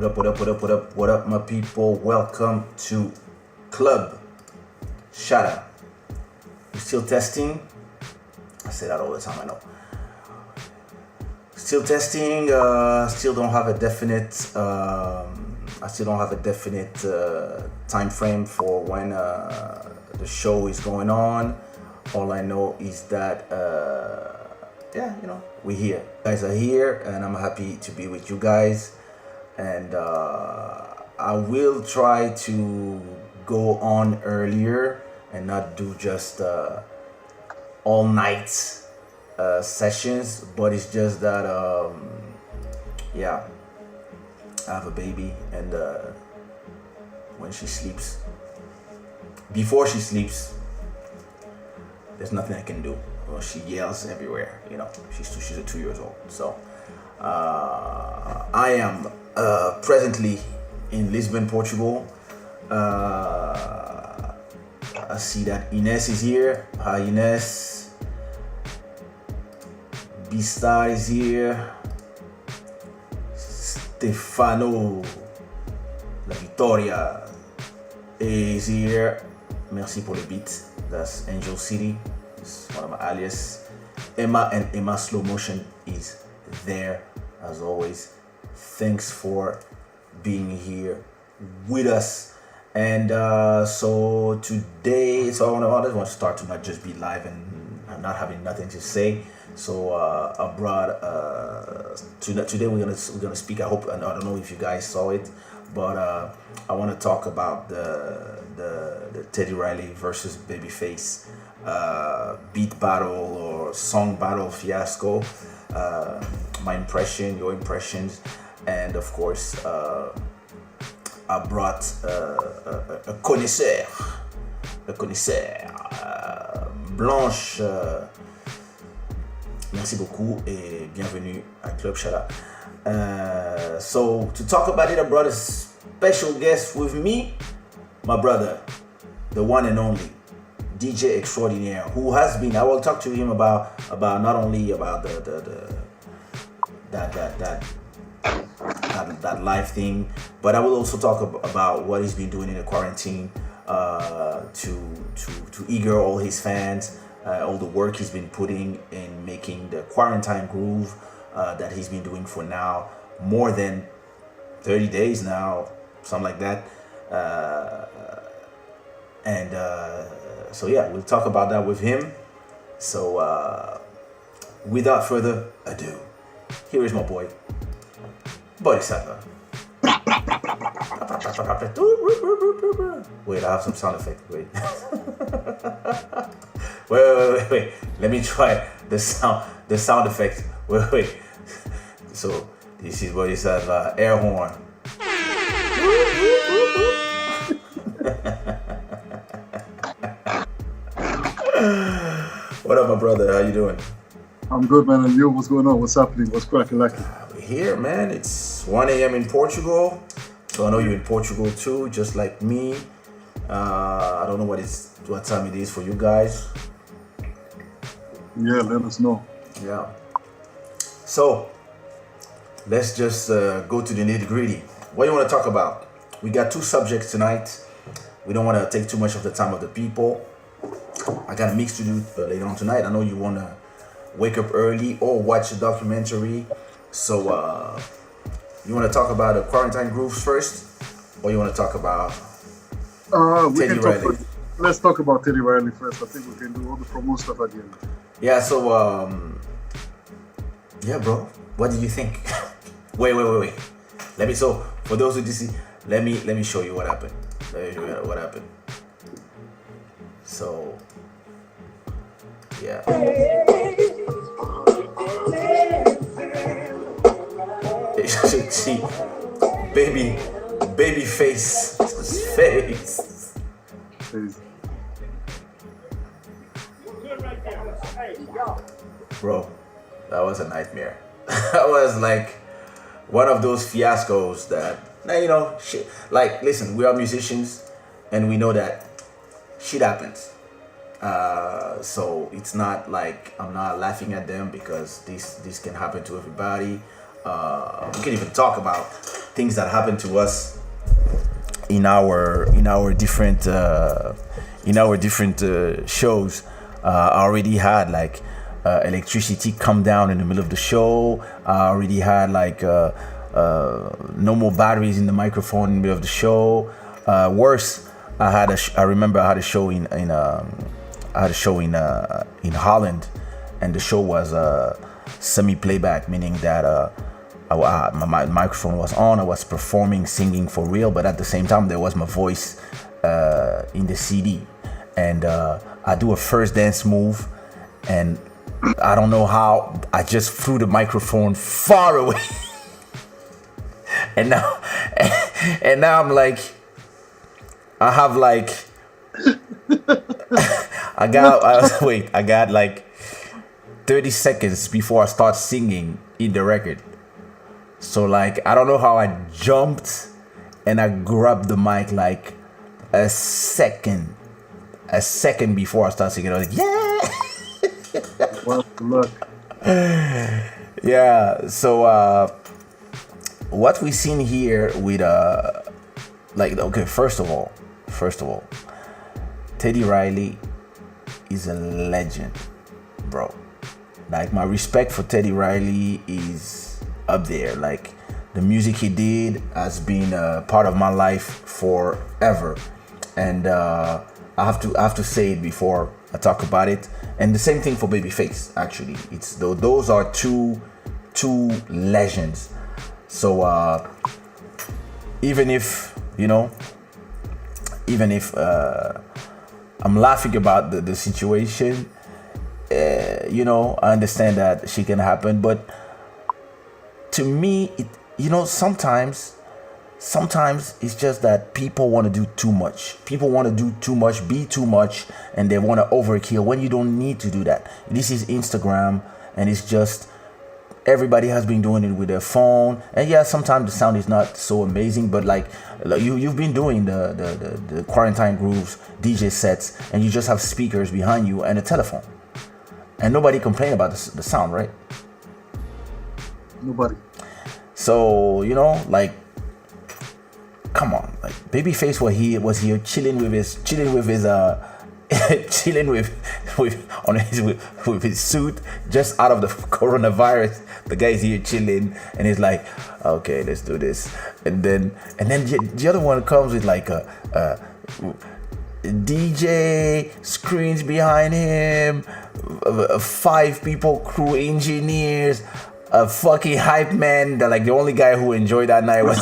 What up, my people? Welcome to Club Shada. We're still testing. I say that all the time, I know. Still testing. Still don't have a definite. I still don't have a definite time frame for when the show is going on. All I know is that we're here. You guys are here, and I'm happy to be with you guys. And I will try to go on earlier and not do just all night sessions, but it's just that I have a baby, and when she sleeps, before she sleeps, there's nothing I can do. Well, she yells everywhere, she's 2 years old. So I am presently in Lisbon, Portugal. I see that Ines is here. Hi, Ines. Bistar is here. Stefano La Victoria is here. Merci pour le beat. That's Angel City. It's one of my alias. Emma and Emma Slow Motion is there as always. Thanks for being here with us. And so today, I just want to start to not just be live and not having nothing to say. So I brought today we're gonna speak. I don't know if you guys saw it, but I want to talk about the Teddy Riley versus BabyFace beat battle or song battle fiasco. My impression, your impressions, and of course I brought a connaisseur, Blanche. Merci beaucoup et bienvenue à Club Shada. So to talk about it, I brought a special guest with me, my brother, the one and only DJ Extraordinaire, who has been. I will talk to him about not only about that live thing, but I will also talk about what he's been doing in the quarantine to eager all his fans. All the work he's been putting in making the quarantine groove that he's been doing for now more than 30 days now, something like that. So we'll talk about that with him. So without further ado, here is my boy, Boddhi Satva. Wait, I have some sound effect. Wait. Wait. Let me try the sound effect. Wait. So this is what is an air horn. What up, my brother? How you doing? I'm good, man. And you? What's going on? What's happening? What's cracking like? We're here, man. It's 1 a.m. in Portugal. So I know you're in Portugal too, just like me. I don't know what time it is for you guys. Yeah, let us know. Yeah. So let's just go to the nitty-gritty. What do you want to talk about? We got 2 subjects tonight. We don't want to take too much of the time of the people. I got a mix to do later on tonight. I know you want to wake up early or watch a documentary. So you want to talk about the quarantine grooves first, or you want to talk about Teddy Riley? Let's talk about Teddy Riley first. I think we can do all the promo stuff at the end. Yeah, so bro, what did you think? wait. Let me, so for those who didn't see, let me show you what happened. So yeah. You should see BabyFace's face. Bro, that was a nightmare. That was like one of those fiascos that, shit. Like, listen, we are musicians and we know that shit happens. So it's not like I'm not laughing at them because this can happen to everybody. We can even talk about things that happen to us in our different shows. I already had like electricity come down in the middle of the show. I already had like no more batteries in the microphone in the middle of the show. Worse, I remember I had a show in Holland, and the show was semi-playback, meaning that my microphone was on. I was performing, singing for real, but at the same time there was my voice in the CD, and I do a first dance move, and I don't know how I just threw the microphone far away, and now I'm like, I have like I got like 30 seconds before I start singing in the record. So like, I don't know how I jumped and I grabbed the mic like a second before I start singing. I was like, yeah. Well, look. Yeah. So what we seen here with like, okay, first of all, Teddy Riley is a legend, bro. Like, my respect for Teddy Riley is up there. Like, the music he did has been a part of my life forever, and I have to say it before I talk about it. And the same thing for BabyFace. Actually, it's those are two legends. So even if I'm laughing about the situation, I understand that shit can happen, but to me, sometimes it's just that people want to do too much. People want to do too much, be too much, and they want to overkill when you don't need to do that. This is Instagram, and it's just everybody has been doing it with their phone. And yeah, sometimes the sound is not so amazing, but like you've been doing the quarantine grooves, DJ sets, and you just have speakers behind you and a telephone, and nobody complain about the sound, right? Nobody. So like, come on, like BabyFace was here chilling with his with his suit, just out of the coronavirus. The guy's here chilling, and he's like, okay, let's do this. And then the other one comes with like a DJ, screens behind him, 5 people, crew engineers, a fucking hype man. That, like, the only guy who enjoyed that night was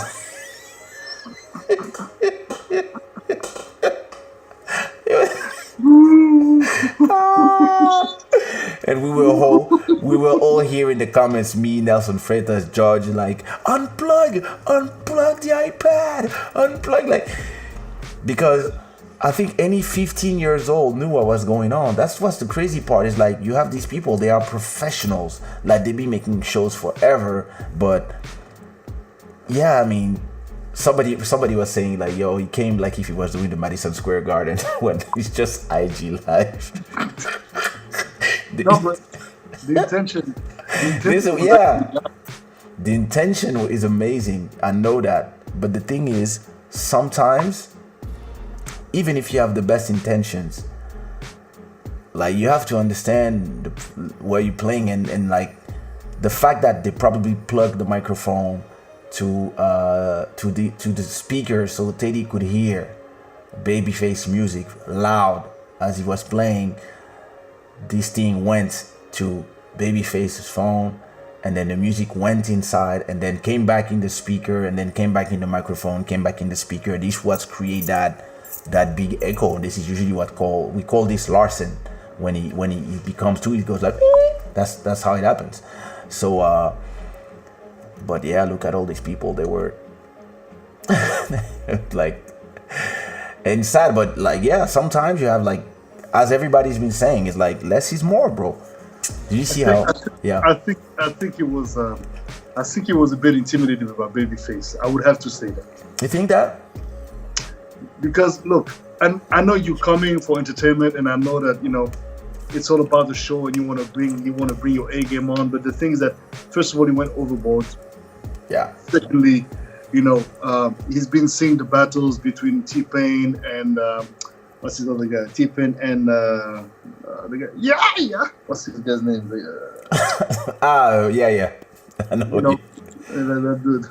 and we were all here in the comments, me, Nelson Freitas, George, like, unplug the iPad, unplug, like, because I think any 15 years old knew what was going on. That's what's the crazy part, is like, you have these people, they are professionals, like, they be making shows forever. But yeah, I mean, somebody was saying like, yo, he came like if he was doing the Madison Square Garden when it's just IG live. No, but the intention the intention is amazing. I know that, but the thing is, sometimes even if you have the best intentions, like, you have to understand where you're playing, and like the fact that they probably plugged the microphone to the speaker so Teddy could hear BabyFace music loud as he was playing. This thing went to BabyFace's phone, and then the music went inside, and then came back in the speaker, and then came back in the microphone, came back in the speaker. This was create that big echo. This is usually we call this Larson. When he becomes two, it goes like, that's how it happens. So but yeah, look at all these people. They were like, and sad, but like, yeah, sometimes you have, like, as everybody's been saying, it's like less is more, bro. Did you see how? Yeah. I think it was a bit intimidating about BabyFace. I would have to say that. You think that? Because look, and I know you're coming for entertainment, and I know that it's all about the show, and you want to bring your A game on. But the thing is that, first of all, he went overboard. Yeah. Secondly, He's been seeing the battles between T-Pain and what's his other guy? T-Pain and the guy. Yeah. What's his guy's name? Yeah. I know. That dude.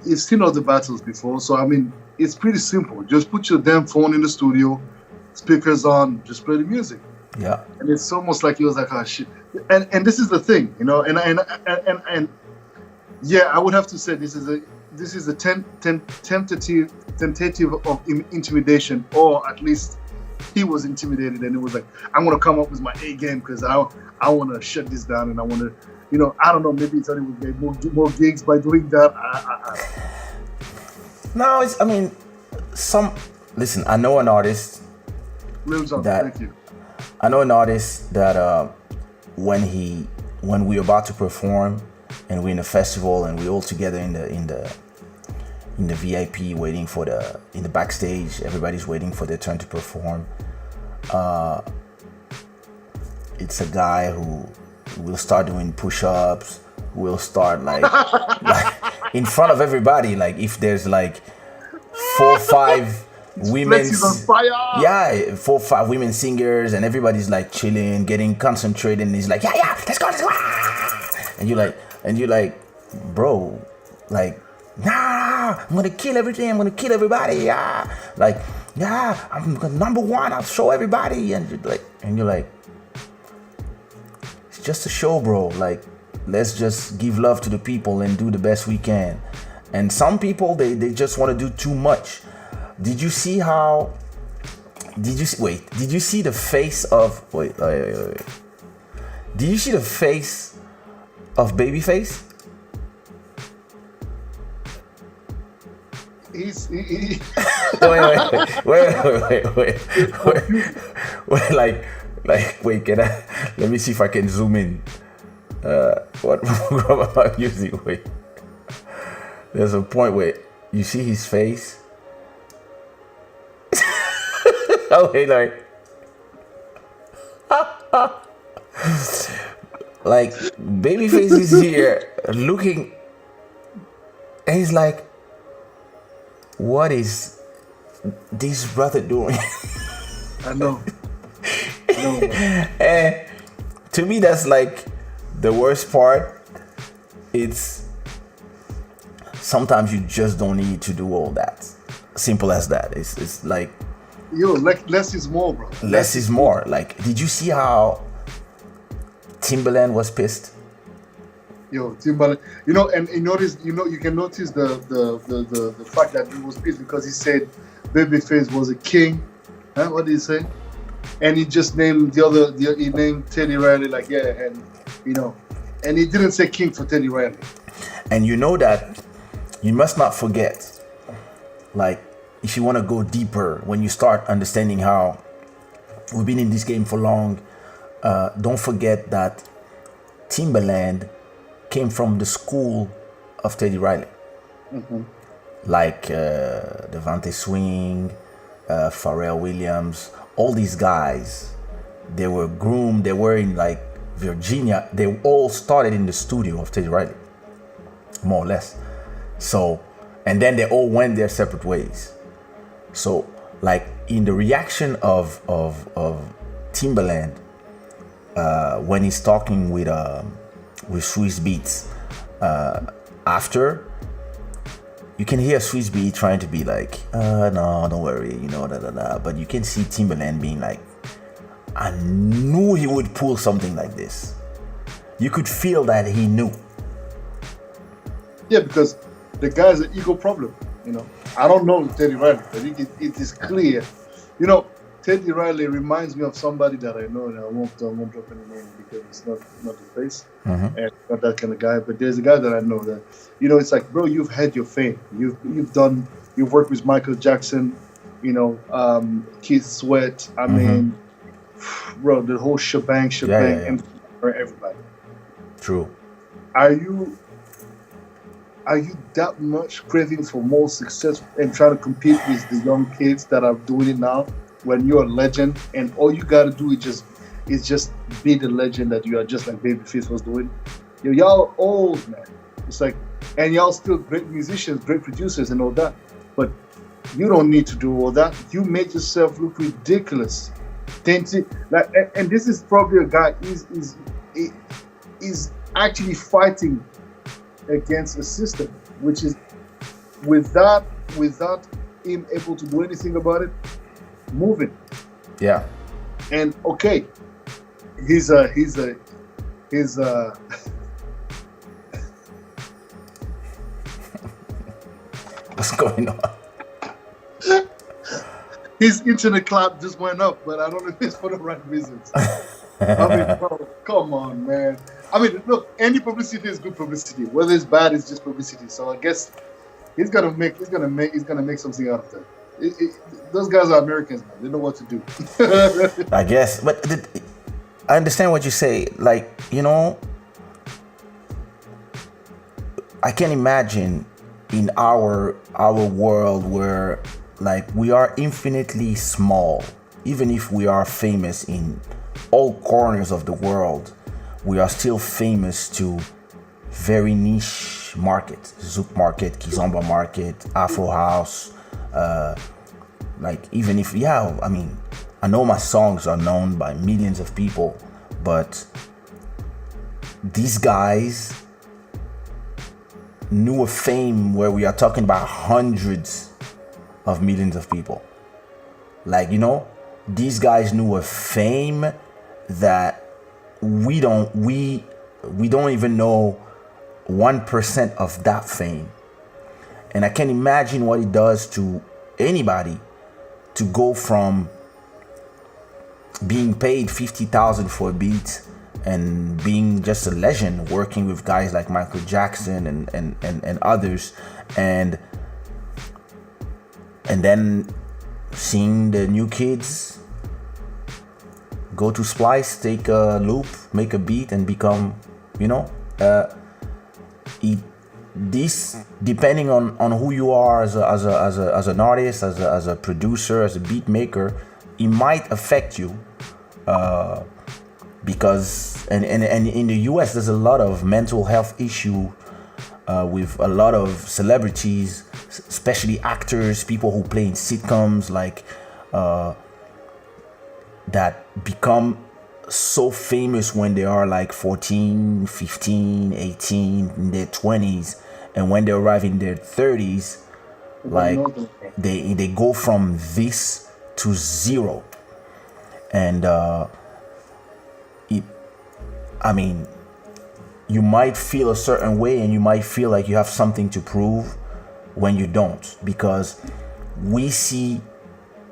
He's seen all the battles before, so I mean, it's pretty simple. Just put your damn phone in the studio, speakers on, just play the music. Yeah. And it's almost like he was like, oh shit. And this is the thing, and yeah, I would have to say this is a tentative of intimidation, or at least he was intimidated, and it was like, I'm gonna come up with my A game because I want to shut this down, and I want to, I don't know, maybe he thought he would get more gigs by doing that. No, listen, I know an artist Real job, that thank you. I know an artist that when we're about to perform and we're in a festival and we're all together in the VIP waiting for in the backstage, everybody's waiting for their turn to perform. It's a guy who will start doing push-ups, will start like in front of everybody, like if there's like 4 or 5 women, on fire. Yeah, 4 or 5 women singers, and everybody's like chilling, getting concentrated, and he's like, yeah, let's go. And you're like, bro, like, nah, I'm gonna kill everything, I'm gonna kill everybody, yeah, like, yeah, I'm number one, I'll show everybody, and you're like, it's just a show, bro, like, let's just give love to the people and do the best we can. And some people, they just want to do too much. Did you see the face of Did you see the face of BabyFace? Wait, can I? Let me see if I can zoom in. What program am I using? Wait. There's a point where you see his face. Oh, wait, like BabyFace is here looking, and he's like, what is this brother doing? I know. And to me, that's like the worst part. It's sometimes you just don't need to do all that. Simple as that. It's like, less is more, bro. Less is more. Like, did you see how Timbaland was pissed? Timbaland. And you can notice the fact that he was pissed because he said BabyFace was a king. Huh? What did he say? And he just named he named Teddy Riley, like, yeah, and and he didn't say king for Teddy Riley. And you know that you must not forget, like, if you want to go deeper, when you start understanding how we've been in this game for long, don't forget that Timbaland came from the school of Teddy Riley. Mm-hmm. Like Devante Swing, Pharrell Williams, all these guys, they were groomed, they were in like Virginia, they all started in the studio of Teddy Riley, more or less. So, and then they all went their separate ways. So, like, in the reaction of Timbaland, when he's talking with Swiss Beats, after, you can hear Swiss Beats trying to be like, no, don't worry, but you can see Timbaland being like, I knew he would pull something like this. You could feel that he knew. Yeah, because the guy's an ego problem, I don't know Teddy Riley, but it is clear. Teddy Riley reminds me of somebody that I know, and I won't drop any name because it's not the place, mm-hmm. and not that kind of guy. But there's a guy that I know that, it's like, bro, you've had your fame. You've worked with Michael Jackson, Keith Sweat. I mm-hmm. mean, bro, the whole shebang, yeah. And for everybody. True. Are you that much craving for more success and trying to compete with the young kids that are doing it now when you're a legend and all you gotta do is just be the legend that you are, just like BabyFace was doing? Y'all old, man. It's like, and y'all still great musicians, great producers, and all that. But you don't need to do all that. You make yourself look ridiculous. Like, and this is probably a guy is actually fighting against a system, which is without him able to do anything about it, moving. Yeah. And okay, he's What's going on? his internet clap just went up, but I don't know if it's for the right reasons. I mean, bro, come on, man. I mean, look, any publicity is good publicity. Whether it's bad, it's just publicity. So I guess he's gonna make something out of that. Those guys are Americans, man. They know what to do. I guess, but I understand what you say. Like, you know, I can imagine in our world where, like, we are infinitely small. Even if we are famous in all corners of the world, we are still famous to very niche markets. Zouk market, Kizomba market, Afro house. Like, even if, yeah, I mean, I know my songs are known by millions of people, but these guys knew a fame where we are talking about hundreds of millions of people. Like, you know, these guys knew a fame that we don't even know 1% of that fame. And I can imagine what it does to anybody to go from being paid 50,000 for a beat and being just a legend, working with guys like Michael Jackson and others, and then seeing the new kids go to Splice, take a loop, make a beat, and become, you know, this, depending on who you are as an artist, as a producer, as a beat maker, it might affect you, because and in the US there's a lot of mental health issue with a lot of celebrities, especially actors, people who play in sitcoms, like that become so famous when they are like 14, 15, 18, in their 20s, and when they arrive in their 30s, like they go from this to zero. And I mean, you might feel a certain way and you might feel like you have something to prove when you don't, because we see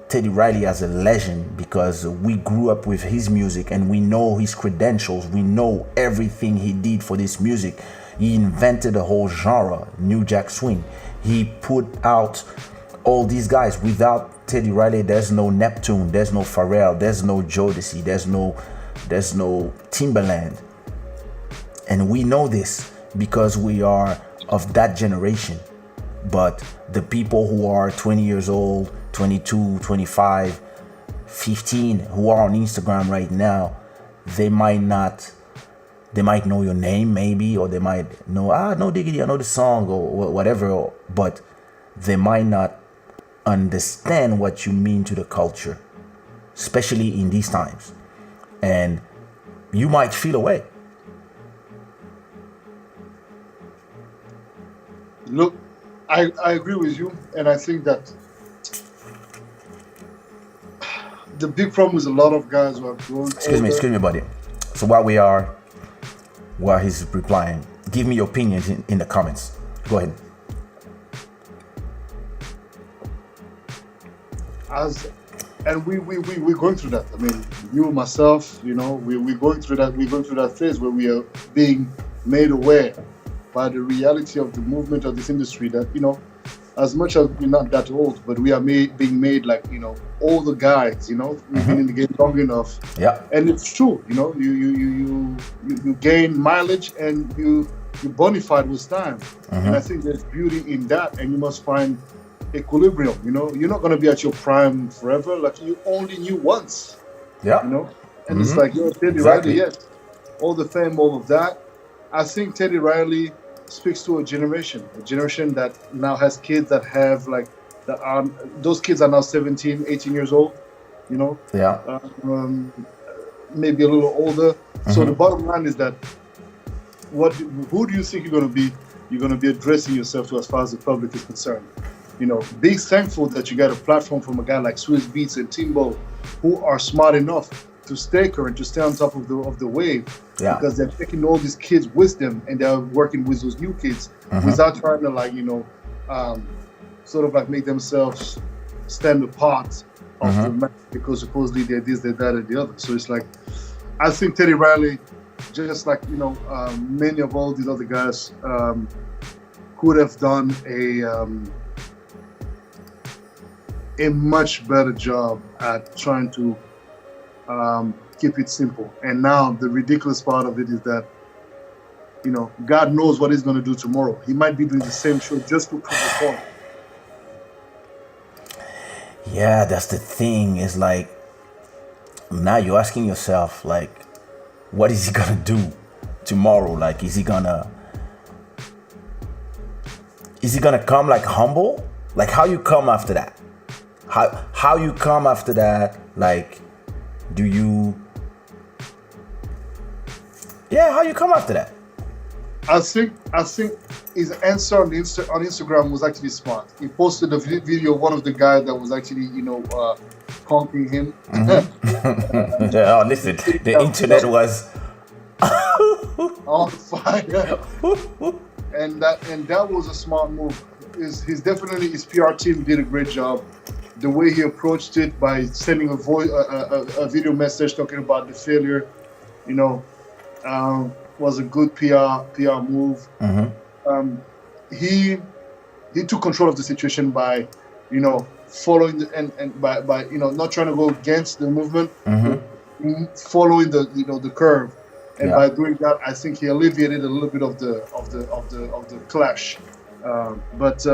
Teddy Riley as a legend because we grew up with his music and we know his credentials. We know everything he did for this music. He invented a whole genre, New Jack Swing. He put out all these guys. Without Teddy Riley, there's no Neptune, there's no Pharrell, there's no Jodeci, there's no Timbaland. And we know this because we are of that generation. But the people who are 20 years old, 22, 25, 15, who are on Instagram right now, they might know your name maybe, or they might know, no diggity, I know the song or whatever, but they might not understand what you mean to the culture, especially in these times. And you might feel away. Look, I agree with you, and I think that the big problem with a lot of guys who have grown. Excuse me, buddy. So while he's replying, give me your opinions in the comments. Go ahead. And we're going through that. I mean, you, myself, you know, we're going through that. We're going through that phase where we are being made aware by the reality of the movement of this industry, that, you know, as much as we're not that old, but we are being made like, you know, all the guys, you know, we've been in the game long enough. Yeah. And it's true, you know, you gain mileage and you bonified with time. And I think there's beauty in that, and you must find equilibrium. You know, you're not going to be at your prime forever. Like, you only knew once. Yeah. You know, and it's like, Teddy Riley, yes, all the fame, all of that. I think Teddy Riley speaks to a generation that now has kids that have like that are those kids are now 17, 18 years old, you know, Yeah. maybe a little older. So the Mhm. bottom line is that who do you think you're going to be? You're going to be addressing yourself to as far as the public is concerned. You know, be thankful that you got a platform from a guy like Swiss Beats and Timbo, who are smart enough to stay current, to stay on top of the wave, Yeah. because they're taking all these kids with them and they're working with those new kids without trying to like sort of like make themselves stand apart of the match because supposedly they're this, they're that, and the other. So it's like I think Teddy Riley, just like many of all these other guys, could have done a much better job at trying to keep it simple. And now the ridiculous part of it is that, God knows what he's going to do tomorrow. He might be doing the same show just to prove a point. Yeah, that's the thing. Is like now you're asking yourself, like, what is he gonna do tomorrow? Like, is he gonna come like humble? Like, how you come after that? How you come after that? Like, how you come after that? I think his answer on Instagram was actually smart. He posted a video of one of the guys that was actually conking him. Oh, listen, the internet was on fire, and that was a smart move. His definitely his PR team did a great job. The way he approached it by sending a video message talking about the failure, was a good PR move. He took control of the situation by following and by not trying to go against the movement, following the curve, and by doing that, I think he alleviated a little bit of the clash. But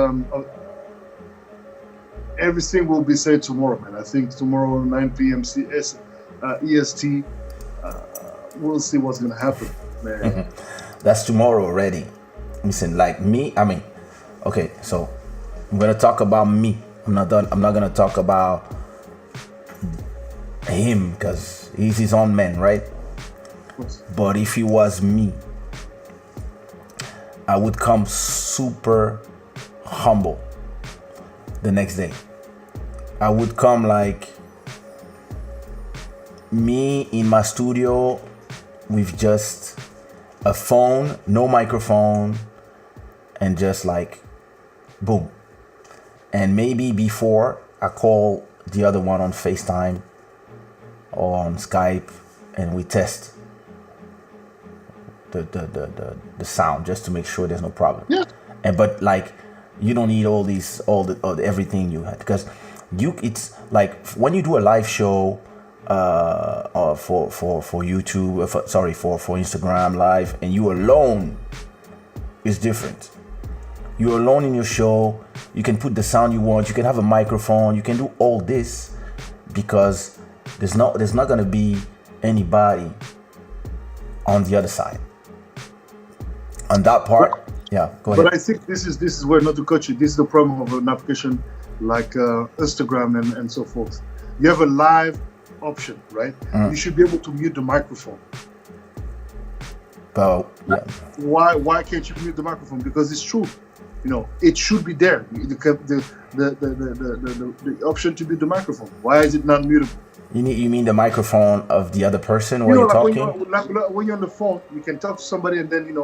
everything will be said tomorrow, man. I think tomorrow 9 p.m. EST, we'll see what's gonna happen, man. That's tomorrow already. Listen, like me, okay, so I'm gonna talk about me. I'm not gonna talk about him because he's his own man, right? But if he was me, I would come super humble the next day. I would come like me in my studio with just a phone, no microphone, and just like boom. And maybe before I call the other one on FaceTime or on Skype and we test the sound just to make sure there's no problem. Yeah. But like you don't need all everything you had, because it's like when you do a live show for YouTube, for Instagram live, and you alone, is different. You're alone in your show. You can put the sound you want. You can have a microphone. You can do all this because there's not gonna be anybody on the other side. On that part, yeah. Go ahead. But I think this is where, not to cut you, this is the problem of an application like Instagram and so forth. You have a live option, right? You should be able to mute the microphone. But yeah. Why can't you mute the microphone? Because it's true. It should be there. The option to mute the microphone. Why is it not mutable? You mean the microphone of the other person while you're talking? When you're on the phone, you can talk to somebody and then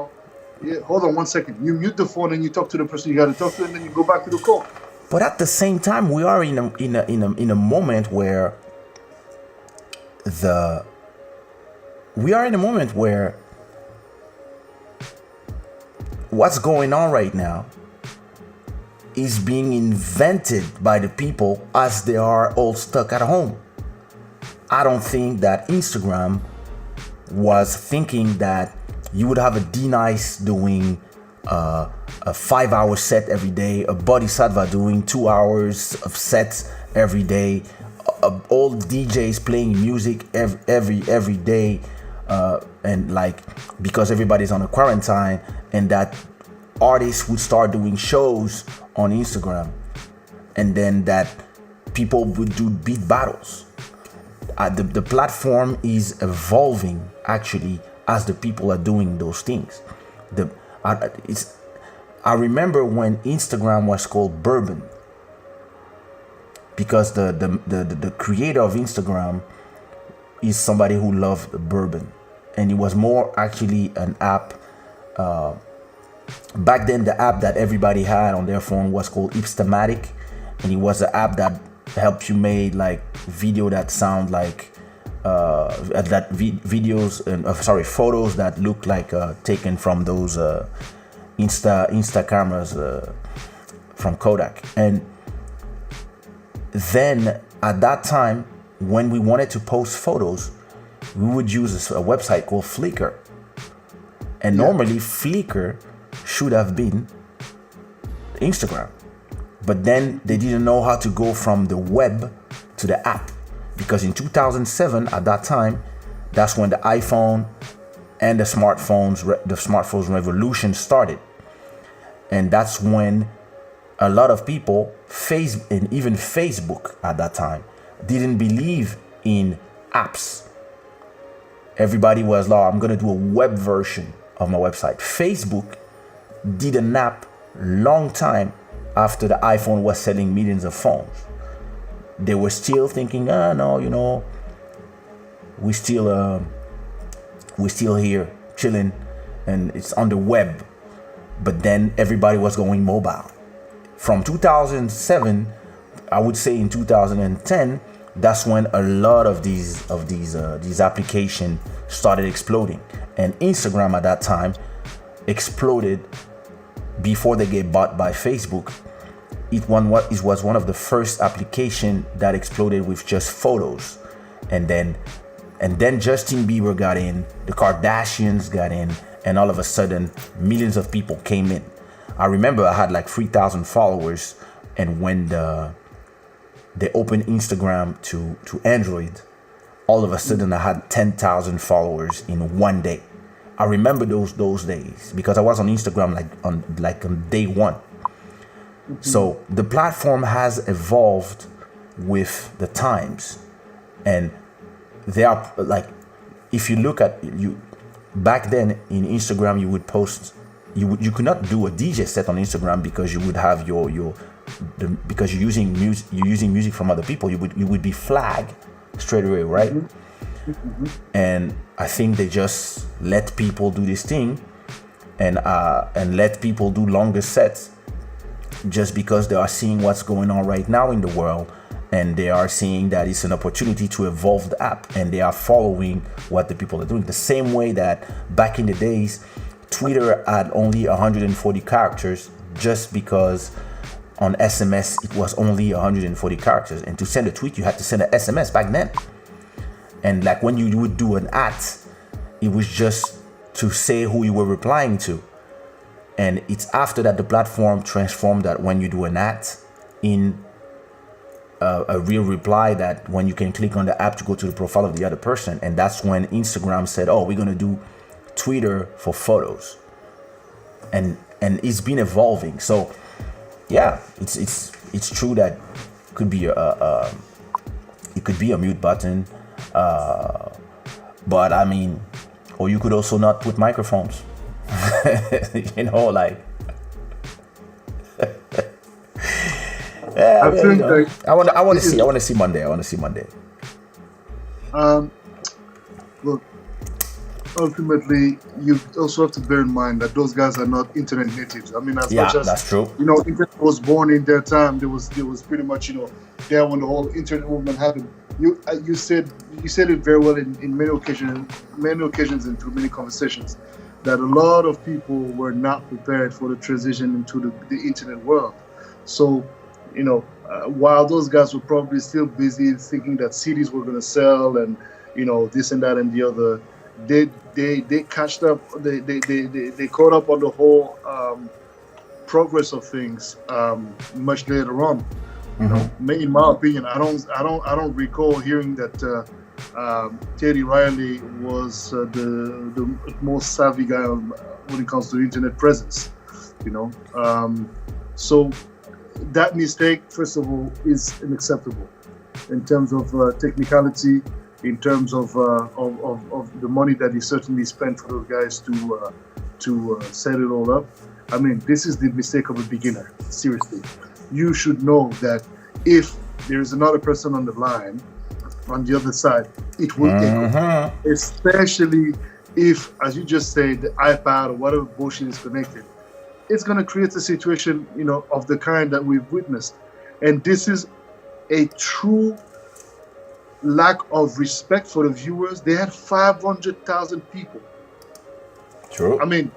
hold on 1 second. You mute the phone and you talk to the person you got to talk to, and then you go back to the call. But at the same time, we are in a moment where what's going on right now is being invented by the people as they are all stuck at home. I don't think that Instagram was thinking that you would have a D-Nice doing a 5-hour set every day, a Boddhi Satva doing 2 hours of sets every day, all DJs playing music every day, and like because everybody's on a quarantine, and that artists would start doing shows on Instagram, and then that people would do beat battles. The platform is evolving actually as the people are doing those things. I remember when Instagram was called Bourbon, because the creator of Instagram is somebody who loved bourbon, and it was more actually an app. Back then, the app that everybody had on their phone was called Ipstamatic, and it was an app that helped you make like video that sound like photos that look like taken from those Insta cameras from Kodak. And then at that time, when we wanted to post photos, we would use a website called Flickr. And normally Flickr should have been Instagram, but then they didn't know how to go from the web to the app, because in 2007, at that time, that's when the iPhone and the smartphones revolution started. And that's when a lot of people, and even Facebook at that time, didn't believe in apps. Everybody was like, I'm gonna do a web version of my website. Facebook did an app long time after the iPhone was selling millions of phones. They were still thinking, no, we still here chilling, and it's on the web. But then everybody was going mobile. From 2007, I would say in 2010, that's when a lot of these applications started exploding. And Instagram at that time exploded before they get bought by Facebook. It was one of the first application that exploded with just photos. And then Justin Bieber got in, the Kardashians got in, and all of a sudden millions of people came in. I remember I had like 3,000 followers, and when they opened Instagram to Android, all of a sudden I had 10,000 followers in one day. I remember those days because I was on Instagram on day one. Mm-hmm. So the platform has evolved with the times, and they are like, if you look at you back then in Instagram, you would post, you could not do a DJ set on Instagram because you would have because you're using music from other people, you would be flagged straight away, right? Mm-hmm. And I think they just let people do this thing and let people do longer sets just because they are seeing what's going on right now in the world, and they are seeing that it's an opportunity to evolve the app, and they are following what the people are doing. The same way that back in the days, Twitter had only 140 characters just because on SMS it was only 140 characters, and to send a tweet you had to send an SMS back then. And like when you would do an at, it was just to say who you were replying to. And it's after that the platform transformed that when you do an at in a real reply, that when you can click on the app to go to the profile of the other person. And that's when Instagram said, oh, we're gonna do Twitter for photos. And it's been evolving. So yeah, it's true that it could be a mute button, but I mean, or you could also not put microphones. Like yeah, I think I want to see Monday. Look, ultimately, you also have to bear in mind that those guys are not internet natives. I mean, much as that's true. Internet was born in their time. There was pretty much there when the whole internet movement happened. You said it very well in many occasions and through many conversations, that a lot of people were not prepared for the transition into the internet world. So, while those guys were probably still busy thinking that CDs were going to sell and this and that and the other, they catched up. They caught up on the whole progress of things much later on. Mm-hmm. In my opinion, I don't recall hearing that Teddy Riley was the most savvy guy when it comes to internet presence. you know. So that mistake, first of all, is unacceptable in terms of technicality, in terms of the money that he certainly spent for those guys to set it all up. I mean, this is the mistake of a beginner. Seriously, you should know that if there is another person on the line, on the other side, it will echo. Especially if, as you just said, the iPad or whatever bullshit is connected. It's going to create a situation, you know, of the kind that we've witnessed. And this is a true lack of respect for the viewers. They had 500,000 people. True. I mean,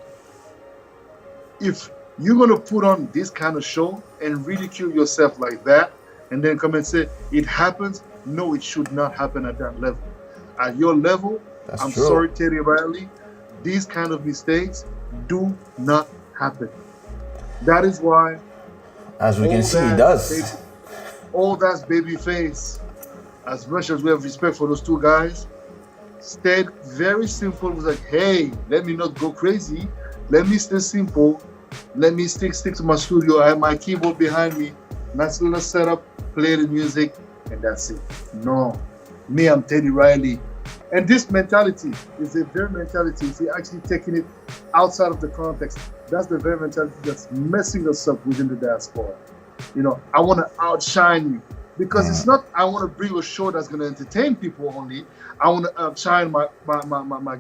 if you're going to put on this kind of show and ridicule yourself like that, and then come and say, it happens, no, it should not happen at that level. At your level, That's I'm true. sorry, Teddy Riley, these kind of mistakes do not happen. That is why, as we can see, it does. All that's BabyFace. As much as we have respect for those two guys, stayed very simple. Was like, hey, let me not go crazy. Let me stay simple. Let me stick to my studio. I have my keyboard behind me. Nice little setup. Play the music, and that's it. No, me, I'm Teddy Riley. And this mentality is the very mentality. If you're actually taking it outside of the context, that's the very mentality that's messing us up within the diaspora. You know, I want to outshine you because it's not. I want to bring a show that's going to entertain people only. I want to outshine my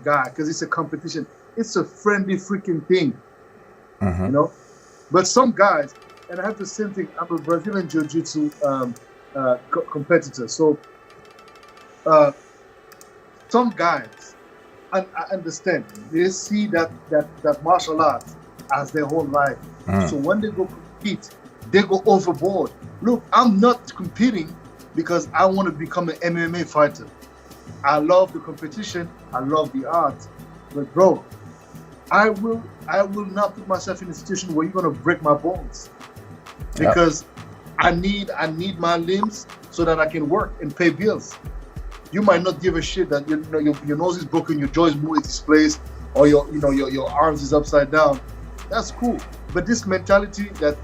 guy because it's a competition. It's a friendly freaking thing. You know, but some guys, and I have the same thing. I'm a Brazilian Jiu-Jitsu competitor, so. Some guys, and I understand, they see that martial art as their whole life. So when they go compete, they go overboard. Look, I'm not competing because I want to become an MMA fighter. I love the competition. I love the art. But bro, I will not put myself in a situation where you're gonna break my bones because I need my limbs so that I can work and pay bills. You might not give a shit that your nose is broken, your jaw is moved displaced, or your arms is upside down. That's cool. But this mentality that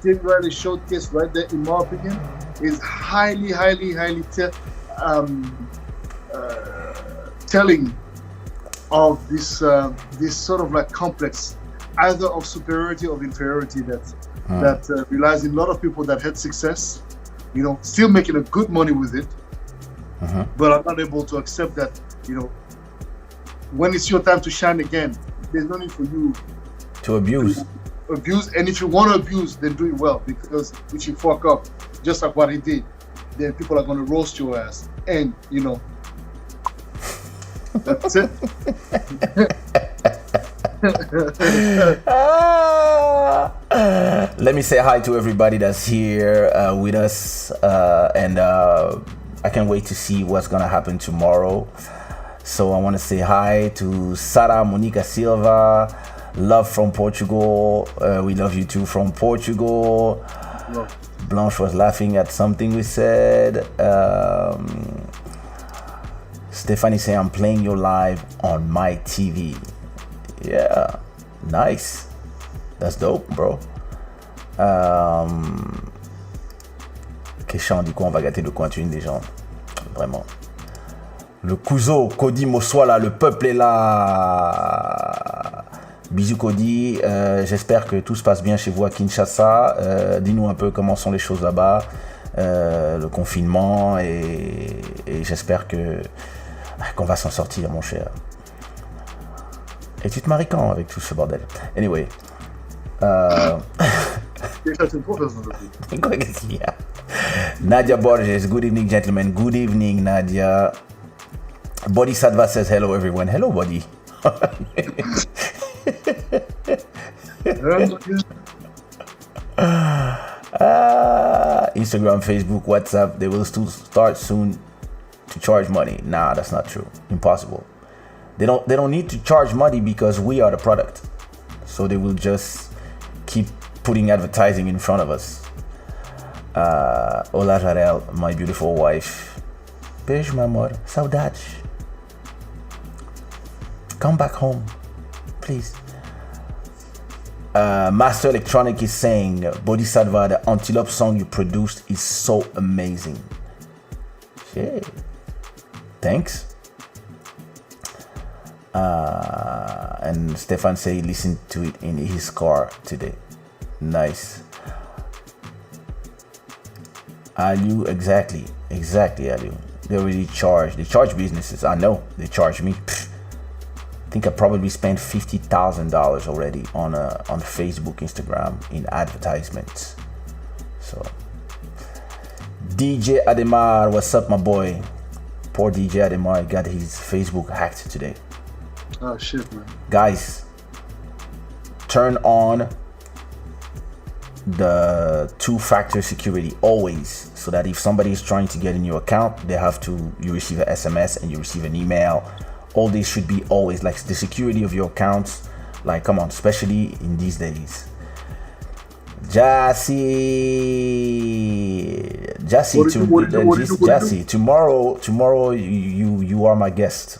Tim Riley showcased right there, in my opinion, is highly telling of this sort of like complex, either of superiority or inferiority that relies in a lot of people that had success, you know, still making a good money with it. But I'm not able to accept that, you know, when it's your time to shine again, there's no need for you to abuse. And if you want to abuse, then do it well, because if you fuck up, just like what he did, then people are going to roast your ass. And, you know, that's it. Let me say hi to everybody that's here with us, and I can't wait to see what's gonna happen tomorrow. So I want to say hi to Sara Monica Silva, love from Portugal. We love you too from Portugal. Love. Blanche was laughing at something we said. Stephanie say, I'm playing you live on my TV. Yeah, nice. That's dope, bro. Kaysha, on dit quoi? On va gâter le coin-tune des gens. Vraiment. Le Kuzo, Cody Moswala, le peuple est là. Bisous Cody, j'espère que tout se passe bien chez vous à Kinshasa. Dis-nous un peu comment sont les choses là-bas, le confinement, et j'espère qu'on va s'en sortir, mon cher. Et tu te maries quand avec tout ce bordel? Anyway. Qu'est-ce qu'il y a? Nadia Borges, good evening, gentlemen. Good evening, Nadia. Boddhi Satva says hello, everyone. Hello, Boddhi. Instagram, Facebook, WhatsApp, they will still start soon to charge money. Nah, that's not true. Impossible. They don't need to charge money because we are the product. So they will just keep putting advertising in front of us. Olá, Jarel, my beautiful wife. Beijo, meu amor. Saudades. Come back home, please. Master Electronic is saying, Boddhi Satva, the Antelope song you produced is so amazing. Shit. Thanks. And Stefan say he listened to it in his car today. Nice. Aliu, exactly, Aliu. They already charge. They charge businesses. I know they charge me. I think I probably spent $50,000 already on Facebook, Instagram in advertisements. So, DJ Ademar, what's up, my boy? Poor DJ Ademar got his Facebook hacked today. Oh shit, man. Guys, turn on the two-factor security always, so that if somebody is trying to get in your account, you receive an SMS and you receive an email. All this should be always, like, the security of your accounts. Like, come on, especially in these days. Jassy, tomorrow you are my guest,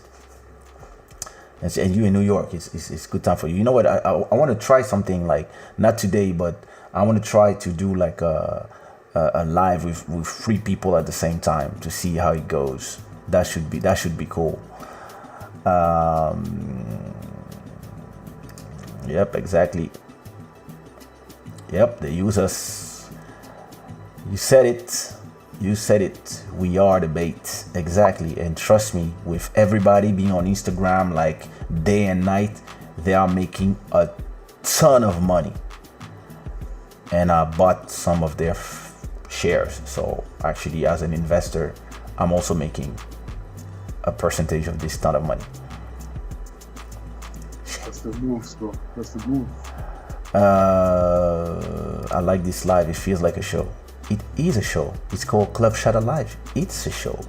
and you in New York. It's good time for you. You know what? I want to try something, like, not today, but I want to try to do like a live with 3 people at the same time to see how it goes. That should be cool. Yep, exactly. Yep, they use us. You said it. We are the bait. Exactly. And trust me, with everybody being on Instagram like day and night, they are making a ton of money. And I bought some of their shares. So actually, as an investor, I'm also making a percentage of this ton of money. That's the moves, bro. That's the move. I like this live. It feels like a show. It is a show. It's called Club Shada Live. It's a show.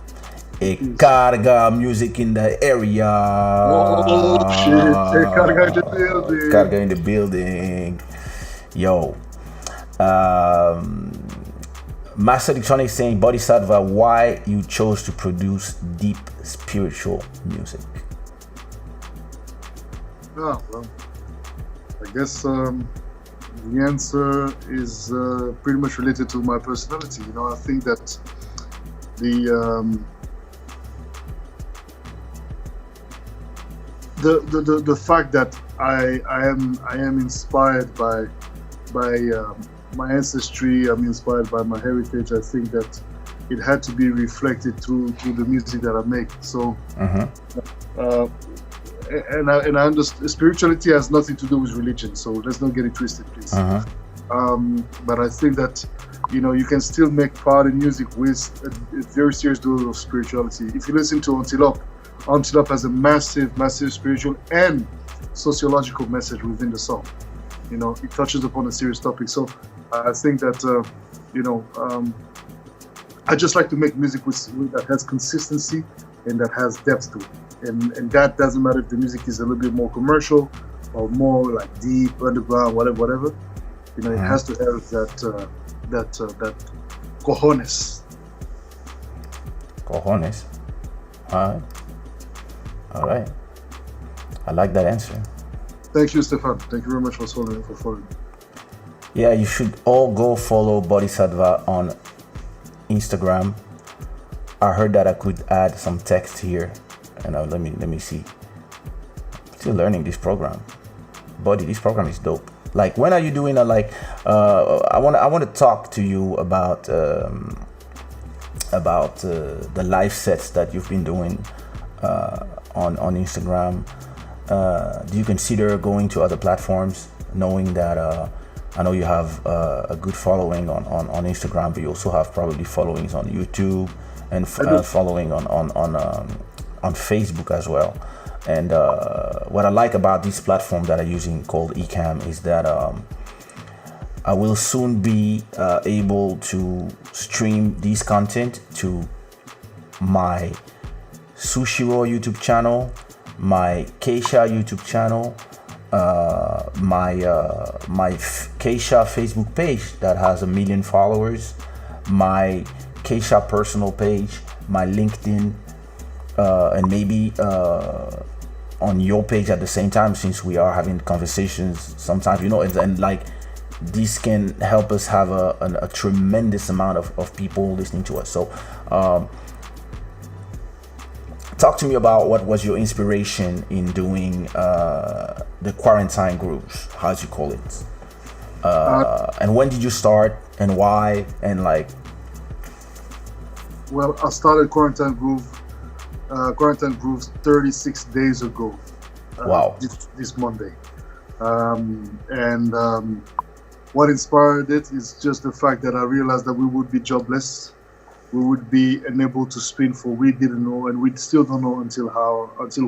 A Carga music in the area. Oh shit! Hey, Carga in the building. Carga in the building. Yo. Master Electronic saying, Boddhi Satva, why you chose to produce deep spiritual music? Oh, well, I guess the answer is pretty much related to my personality. You know, I think that the fact that I am inspired by my ancestry, I'm inspired by my heritage. I think that it had to be reflected through the music that I make. So, and I understand spirituality has nothing to do with religion. So let's not get it twisted, please. But I think that, you know, you can still make party music with a very serious dose of spirituality. If you listen to Antelope has a massive spiritual and sociological message within the song. You know, it touches upon a serious topic. So I think that, I just like to make music that has consistency and that has depth to it. And that doesn't matter if the music is a little bit more commercial or more like deep, underground, whatever. You know, it has to have that cojones. Cojones. All right. I like that answer. Thank you, Stefan. Thank you very much for following. Yeah, you should all go follow Boddhi Satva on Instagram. I heard that I could add some text here, and let me see. Still learning this program. Boddhi, this program is dope. Like, when are you doing I want to talk to you about the live sets that you've been doing on Instagram. Do you consider going to other platforms, knowing that I know you have a good following on Instagram, but you also have probably followings on YouTube and following on Facebook as well. And what I like about this platform that I'm using called Ecamm is that I will soon be able to stream this content to my Sushiro YouTube channel, my Kaysha YouTube channel, my Kaysha Facebook page that has 1 million followers, my Kaysha personal page, my LinkedIn, and maybe on your page at the same time, since we are having conversations sometimes, and like this can help us have a tremendous amount of people listening to us. So talk to me about what was your inspiration in doing the quarantine grooves, how you call it, and when did you start and why, and like. Well, I started Quarantine Grooves 36 days ago. Wow. This Monday. What inspired it is just the fact that I realized that we would be jobless. We would be unable to spin for we didn't know, and we still don't know until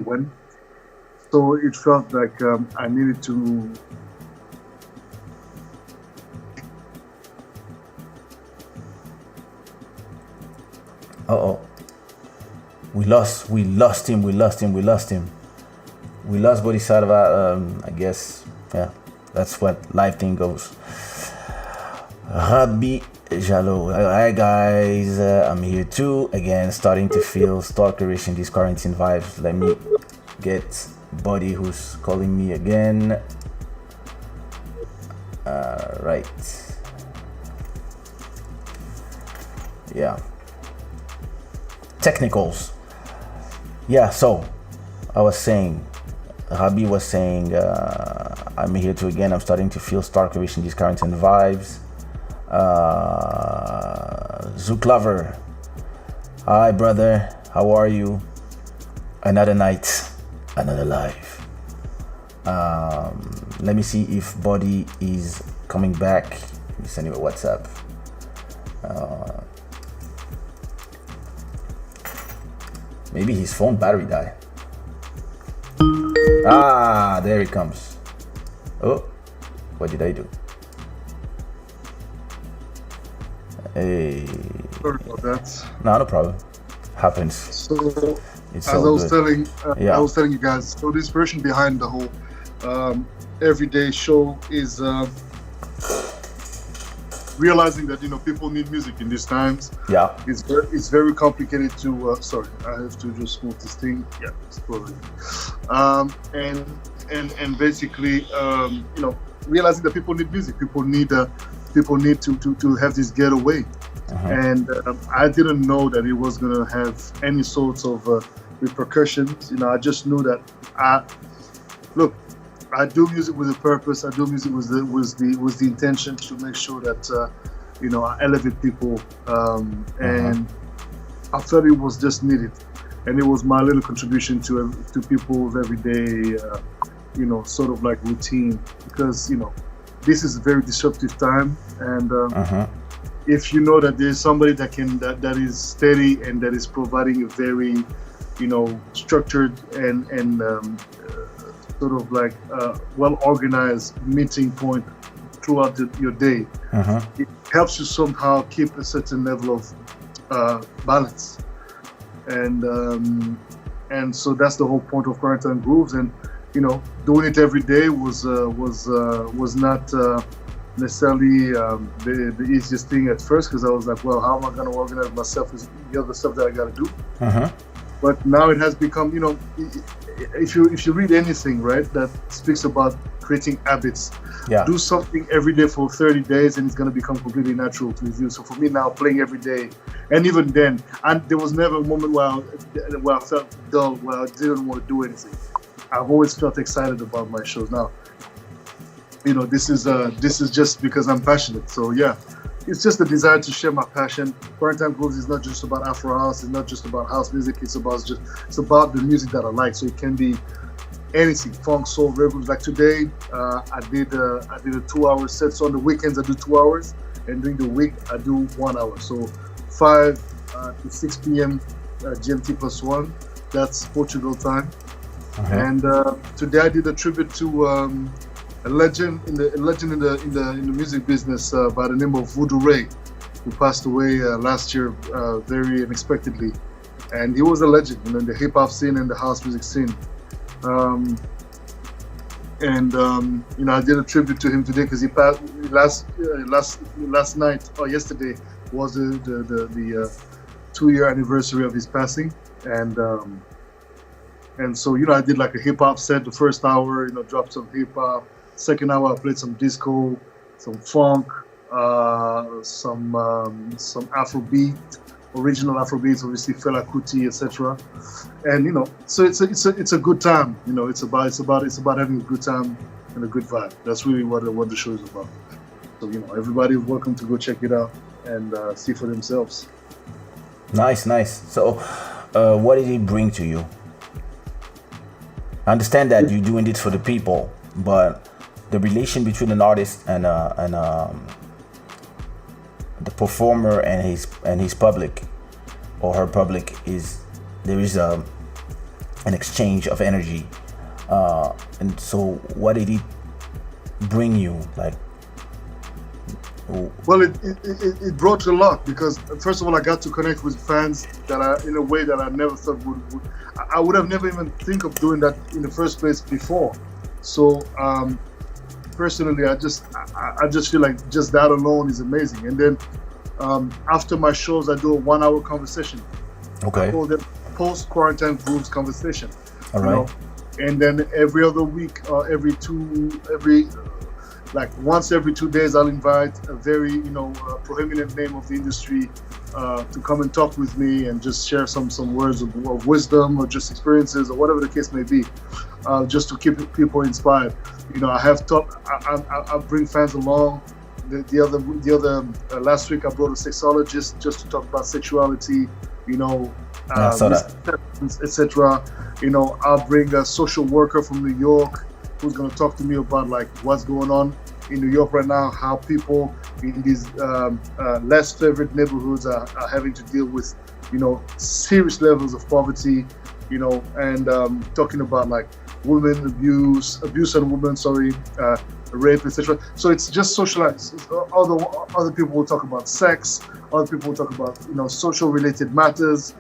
when. So it felt like I needed to. We lost him. We lost Boddhi Satva. I guess, yeah, that's what life thing goes. Rabbi Jalo. Hi guys, I'm here too. Again, starting to feel stalkerish in these quarantine vibes. Let me get Boddhi, who's calling me again. Right. Yeah. Technicals. Yeah, so I was saying, Rabi was saying, I'm here too again. I'm starting to feel stalkerish in these quarantine vibes. Zooklover. Hi, brother. How are you? Another night, another life. Let me see if Boddhi is coming back. Let me send you a WhatsApp. Maybe his phone battery died. Ah, there he comes. Oh, what did I do? Hey. Sorry about that. No problem. Happens. So, It's as I so was good. I was telling you guys, so the inspiration behind the whole everyday show is realizing that people need music in these times. Yeah. It's very complicated to. Sorry, I have to just move this thing. Yeah, it's probably. And basically, realizing that people need music. People need to have this getaway. And I didn't know that it was gonna have any sorts of repercussions. I just knew that I do music with a purpose. I do music with the intention to make sure that I elevate people, and I thought it was just needed, and it was my little contribution to people's everyday, sort of like routine, because this is a very disruptive time, and if you know that there's somebody that is steady and that is providing a very structured and sort of like well organized meeting point throughout your day, it helps you somehow keep a certain level of balance, and so that's the whole point of Quarantine Grooves. And doing it every day was not necessarily the easiest thing at first, because I was like, well, how am I going to organize myself with the other stuff that I got to do? But now it has become, if you read anything, right, that speaks about creating habits, do something every day for 30 days and it's going to become completely natural to you. So for me now, playing every day, and even then, and there was never a moment where I felt dull, where I didn't want to do anything. I've always felt excited about my shows. Now, this is just because I'm passionate. So yeah, it's just a desire to share my passion. Quarantine Grooves is not just about Afro house. It's not just about house music. It's about the music that I like. So it can be anything, funk, soul, rhythms. Like today, I did a 2-hour set. So on the weekends I do 2 hours, and during the week I do 1 hour. So 5 to 6 p.m. GMT +1. That's Portugal time. And today I did a tribute to a legend in the music business by the name of Voodoo Ray, who passed away last year very unexpectedly. And he was a legend in the hip hop scene and the house music scene. I did a tribute to him today because he passed last night or yesterday was the 2-year anniversary of his passing. And And so, you know, I did like a hip hop set the first hour, you know, dropped some hip hop. Second hour, I played some disco, some funk, some Afrobeat, original Afrobeats, obviously Fela Kuti, etc. And you know, so it's a good time. You know, it's about having a good time and a good vibe. That's really what the show is about. So you know, everybody is welcome to go check it out and see for themselves. Nice. So, what did it bring to you? I understand that you're doing this for the people, but the relation between an artist and the performer and his public or her public is there is an exchange of energy, and so what did it bring you like? Well, it brought a lot because first of all, I got to connect with fans that are in a way that I never thought I would have never even think of doing that in the first place before. So personally, I just feel like just that alone is amazing. And then after my shows, I do a 1 hour conversation. Okay. I call it post quarantine grooves conversation. All right. You know? And then every other week, once every 2 days, I'll invite a very, proeminent name of the industry to come and talk with me and just share some words of wisdom or just experiences or whatever the case may be, just to keep people inspired. You know, I bring fans along. The other last week I brought a sexologist just to talk about sexuality, etc. You know, I'll bring a social worker from New York who's going to talk to me about like what's going on in New York right now, how people in these less favored neighborhoods are having to deal with, serious levels of poverty, and talking about like women abuse on women, rape, etc. So it's just socialized. Other people will talk about sex. Other people will talk about social related matters,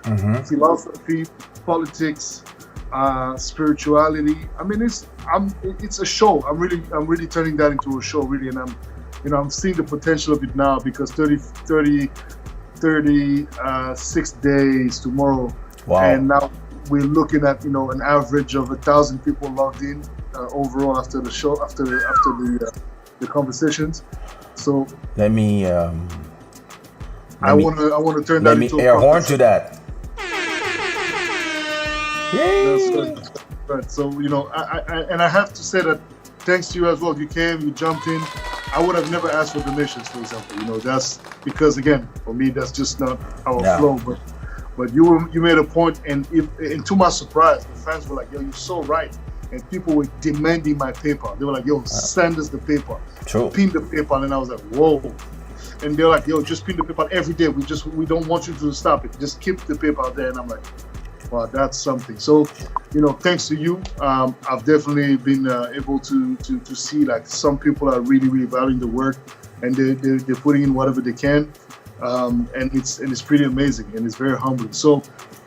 philosophy, politics, spirituality. I mean, it's a show. I'm really turning that into a show, really, and I'm seeing the potential of it now because 36 days tomorrow, wow. And now we're looking at an average of 1,000 people logged in overall after the show, after the conversations. So let me. I want to turn that into. Let me air horn to that. That's right. So I have to say that thanks to you as well. You came, you jumped in. I would have never asked for donations, for example. That's because again, for me, that's just not our flow. But you made a point, and to my surprise, the fans were like, "Yo, you're so right." And people were demanding my PayPal. They were like, "Yo, send us the PayPal." True. Pin the PayPal, and I was like, "Whoa." And they're like, "Yo, just pin the PayPal every day. We don't want you to stop it. Just keep the PayPal there." And I'm like, wow, that's something. So, thanks to you, I've definitely been able to see like some people are really, really valuing the work, and they're putting in whatever they can, and it's pretty amazing, and it's very humbling. So,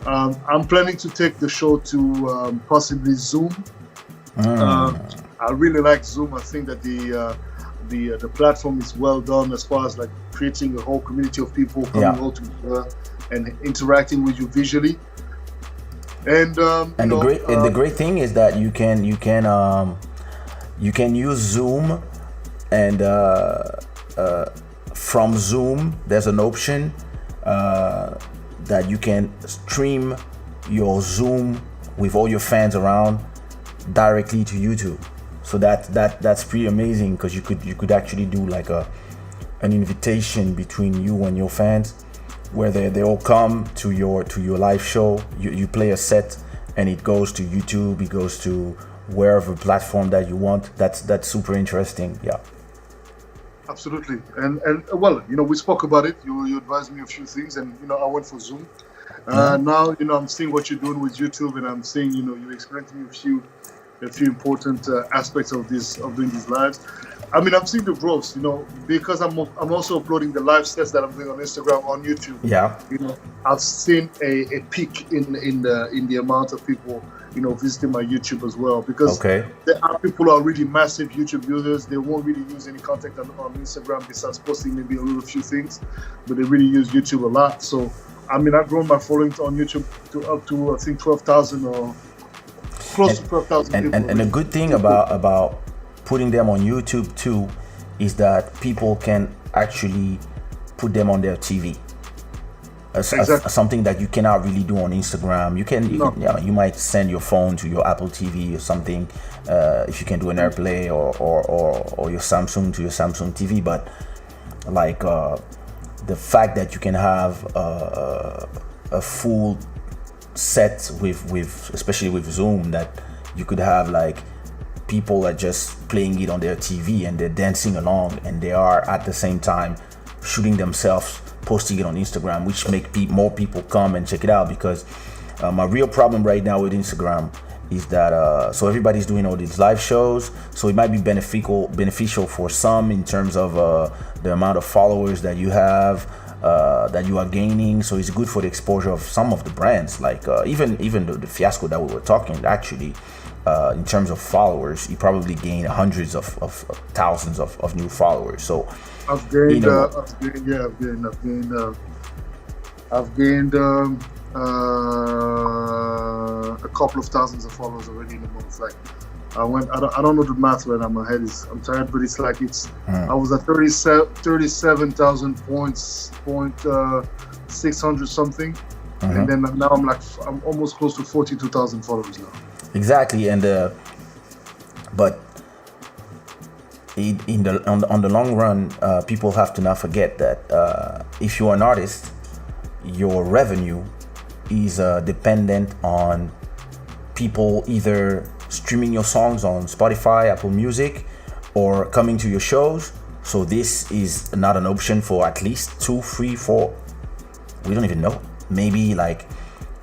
I'm planning to take the show to possibly Zoom. I really like Zoom. I think that the platform is well done as far as like creating a whole community of people coming all together and interacting with you visually. And the great thing is that you can use Zoom, and from Zoom there's an option that you can stream your Zoom with all your fans around directly to YouTube. So that's pretty amazing because you could actually do like an invitation between you and your fans, where they all come to your live show. You play a set, and it goes to YouTube. It goes to wherever platform that you want. That's super interesting. Yeah. Absolutely, and well, we spoke about it. You advised me a few things, and I went for Zoom. Now I'm seeing what you're doing with YouTube, and I'm seeing you explained to me a few important aspects of doing these lives. I mean, I'm seeing the growth, because I'm also uploading the live sets that I'm doing on Instagram, on YouTube. Yeah. I've seen a peak in the amount of people, visiting my YouTube as well, because there are people who are really massive YouTube users. They won't really use any content on Instagram besides posting maybe a few things, but they really use YouTube a lot. So, I mean, I've grown my following on YouTube to up to I think 12,000 close to 12,000 people. And a good thing about putting them on YouTube too is that people can actually put them on their TV. Something that you cannot really do on Instagram. You might send your phone to your Apple TV or something, if you can do an AirPlay or your Samsung to your Samsung TV. But like the fact that you can have a full set with especially with Zoom, that you could have like people are just playing it on their TV and they're dancing along, and they are at the same time shooting themselves, posting it on Instagram, which make more people come and check it out. Because my real problem right now with Instagram is that so everybody's doing all these live shows, so it might be beneficial for some in terms of the amount of followers that you have, that you are gaining. So it's good for the exposure of some of the brands, like even the fiasco that we were talking, actually in terms of followers, you probably gain hundreds of thousands of new followers. So I've gained a couple of thousands of followers already in a month. Like I don't know the math right now. My head I'm tired, but it's like I was at 37,000 points, 600 something, and then now I'm almost close to 42,000 followers now. Exactly, and but on the long run, people have to not forget that if you're an artist, your revenue is dependent on people either streaming your songs on Spotify, Apple Music, or coming to your shows. So this is not an option for at least 2, 3, 4. We don't even know. Maybe like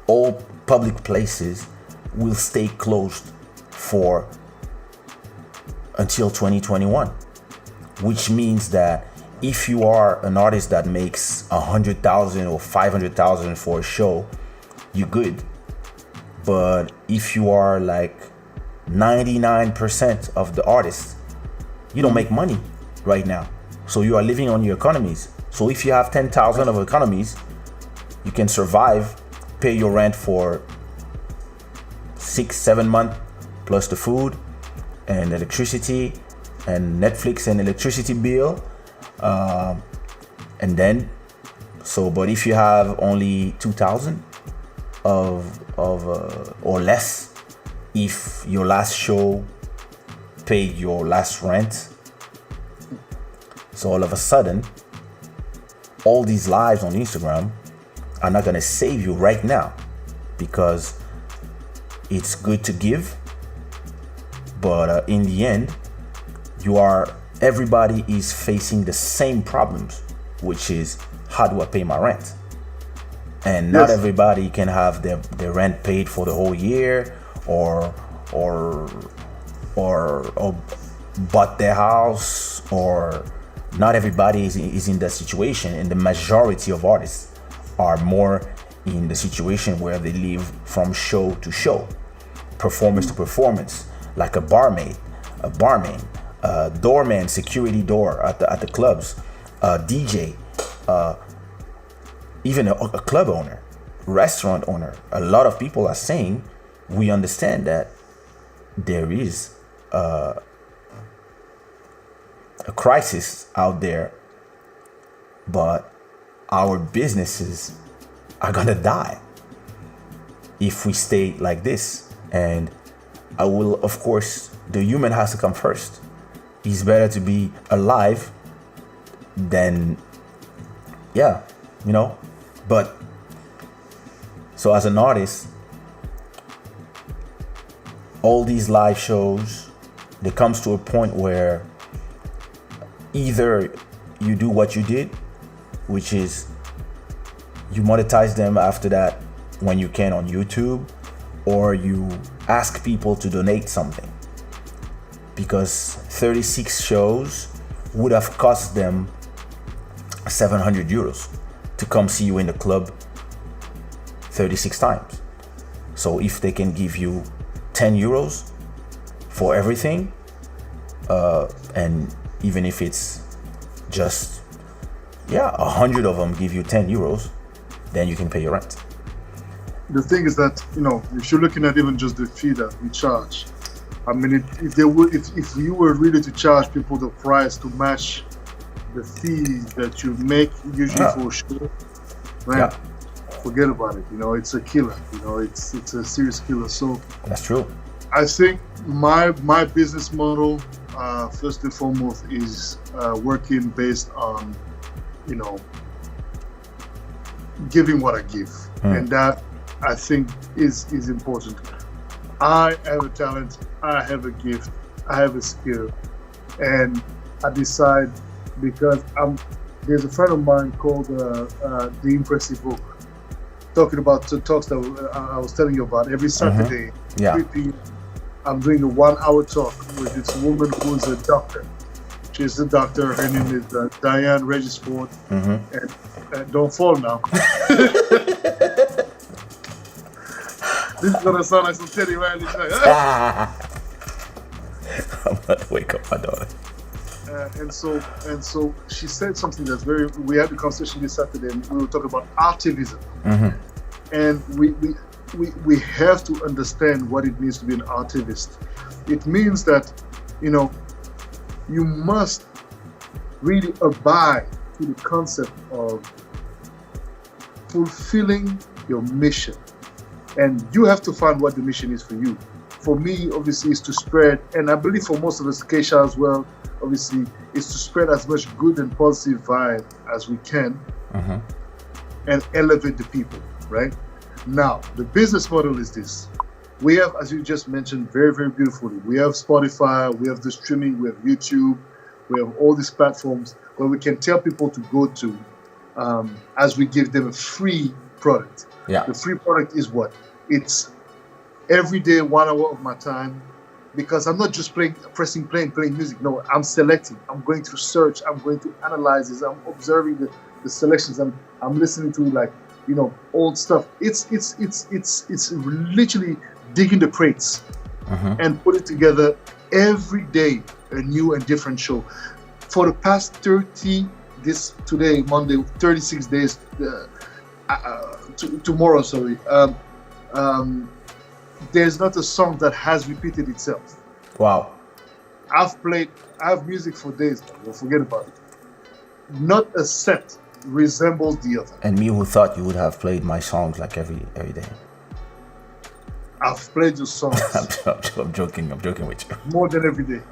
all public places will stay closed for until 2021, which means that if you are an artist that makes 100,000 or 500,000 for a show, you're good. But if you are like 99% of the artists, you don't make money right now. So you are living on your economies. So if you have 10,000 of economies, you can survive, pay your rent for 6-7 months, plus the food and electricity and Netflix and electricity bill, and then but if you have only 2,000 or less, if your last show paid your last rent, so all of a sudden all these lives on Instagram are not going to save you right now, because it's good to give, but in the end, everybody is facing the same problems, which is, how do I pay my rent? And not everybody can have their rent paid for the whole year, or bought their house, or not everybody is in that situation. And the majority of artists are more in the situation where they live from show to show, performance to performance, like a barman, doorman, security door at the clubs, DJ, even a club owner, restaurant owner. A lot of people are saying, we understand that there is a crisis out there, but our businesses are gonna die if we stay like this. And I will, of course, the human has to come first. It's better to be alive than, but so as an artist, all these live shows, there comes to a point where either you do what you did, which is you monetize them after that when you can on YouTube, or you ask people to donate something, because 36 shows would have cost them 700 euros to come see you in the club 36 times. So if they can give you 10 euros for everything, and even if it's just 100 of them give you 10 euros, then you can pay your rent. the thing is that, you know, if you're looking at even just the fee that we charge, I mean, if they would, if you were really to charge people the price to match the fees that you make usually for a show, man, forget about it. You know, it's a killer. You know, it's a serious killer. So that's true. I think my business model, first and foremost, is working based on, you know, giving what I give, and that I think is important. I have a talent, I have a gift, I have a skill, and I decide because there's a friend of mine called the Impressive Book, talking about the talks that I was telling you about. Every Saturday, 3 p.m., I'm doing a 1-hour talk with this woman who's a doctor. She's a doctor. Her name is Diane Regisford. And don't fall now. This is gonna sound like some Teddy Riley. I'm about to wake up my daughter. And so she said something that's very. We had a conversation this Saturday, and we were talking about activism, and we have to understand what it means to be an activist. It means that, you know, you must really abide to the concept of fulfilling your mission, and you have to find what the mission is for you. For me, obviously, is to spread, and I believe for most of us, Kaysha as well, obviously, is to spread as much good and positive vibe as we can, and elevate the people, right? Now, the business model is this. We have, as you just mentioned very, very beautifully, we have Spotify, we have the streaming, we have YouTube, we have all these platforms where we can tell people to go to as we give them a free product. Yeah. The free product is what? It's every day 1 hour of my time, because I'm not just pressing play and playing music. No, I'm selecting. I'm going to search. I'm going to analyze this. I'm observing the selections. I'm listening to, like, you know, old stuff. It's literally digging the crates and put it together every day, a new and different show. For the past 36 days, tomorrow, sorry, there's not a song that has repeated itself. Wow. I have music for days, but forget about it. Not a set resembles the other. And me who thought you would have played my songs like every day. I've played your songs. I'm joking with you. More than every day.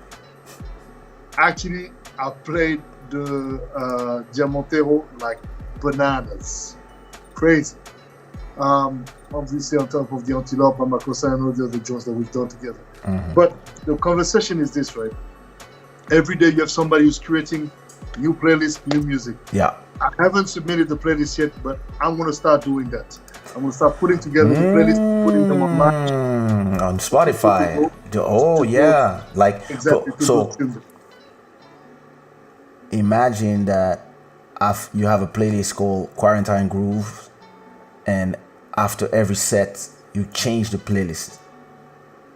Actually, I played the Diamantero like bananas. Crazy. Obviously on top of the Antelope, Amakosa, and all the other joints that we've done together. But the conversation is this, right? Every day you have somebody who's creating new playlists, new music. Yeah. I haven't submitted the playlist yet, but I'm going to start doing that. I'm going to start putting together the playlist, putting them online. On Spotify. Yeah. Like, exactly. So imagine that you have a playlist called Quarantine Groove, and after every set, you change the playlist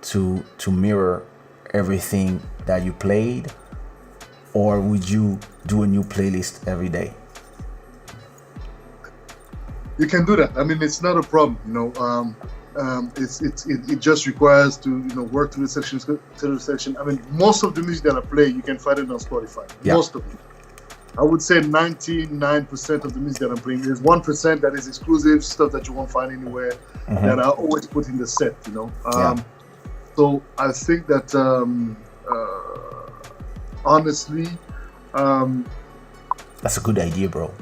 to mirror everything that you played, or would you do a new playlist every day? You can do that. I mean, it's not a problem. You know, it just requires to, you know, work through the section. I mean, most of the music that I play, you can find it on Spotify. Yeah. Most of it. I would say 99% of the music that I'm playing. There's 1% that is exclusive stuff that you won't find anywhere that I always put in the set. You know. So I think that honestly, that's a good idea, bro.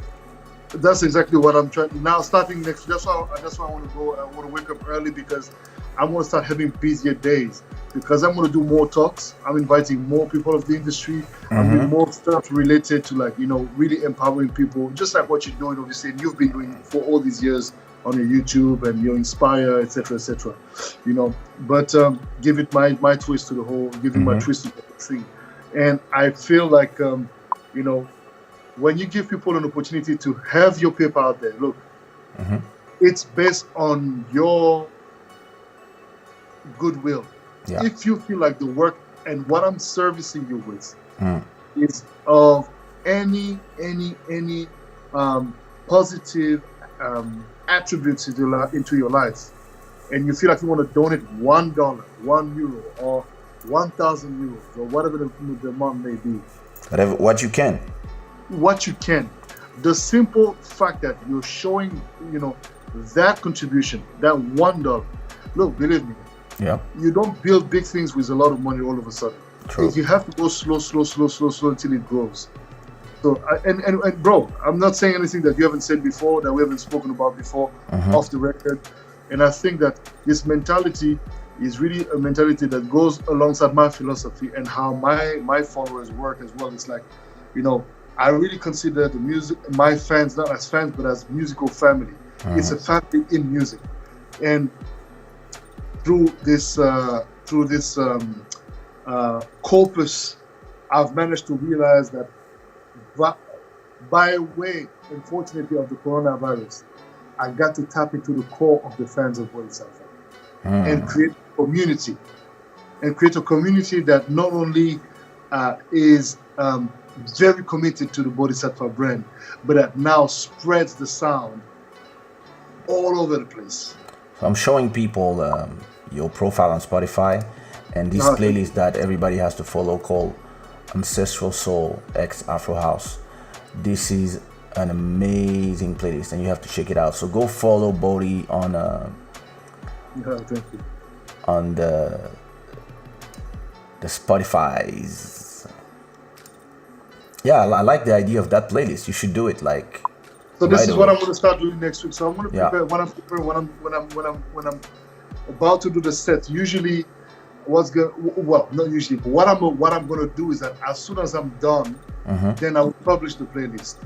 That's exactly what I'm trying now. Starting next, that's why I want to go. I want to wake up early because I want to start having busier days. Because I'm going to do more talks. I'm inviting more people of the industry. I'm doing more stuff related to, like, you know, really empowering people, just like what you're doing, obviously, and you've been doing for all these years on your YouTube and your Inspire, etc., etc. You know, but give it my twist to the whole, giving my twist to the whole thing. And I feel like, you know, when you give people an opportunity to have your paper out there, look, it's based on your goodwill. Yeah. If you feel like the work and what I'm servicing you with is of any positive attributes into your life, and you feel like you want to donate $1, €1, or 1,000 euros, or whatever the amount may be. Whatever, what you can. What you can. The simple fact that you're showing, that contribution, that $1. Look, believe me, Yeah. you don't build big things with a lot of money all of a sudden. True. You have to go slow until it grows. So, and bro, I'm not saying anything that you haven't said before, that we haven't spoken about before, off the record. And I think that this mentality is really a mentality that goes alongside my philosophy and how my followers work as well. It's like, I really consider the music, my fans, not as fans, but as musical family. It's a family in music. And through this corpus, I've managed to realize that by way, unfortunately, of the coronavirus, I got to tap into the core of the fans of Boddhi Satva and create community. And create a community that not only is very committed to the Boddhi Satva brand, but that now spreads the sound all over the place. So I'm showing people your profile on Spotify and this playlist that everybody has to follow called Ancestral Soul X Afro House. This is an amazing playlist and you have to check it out. So go follow Boddhi on Thank you. on the Spotify's. Yeah, I like the idea of that playlist. You should do it like. So this is what I'm going to start doing next week. So I'm going to prepare when I'm about to do the set. Usually, not usually, but what I'm going to do is that as soon as I'm done, then I will publish the playlist.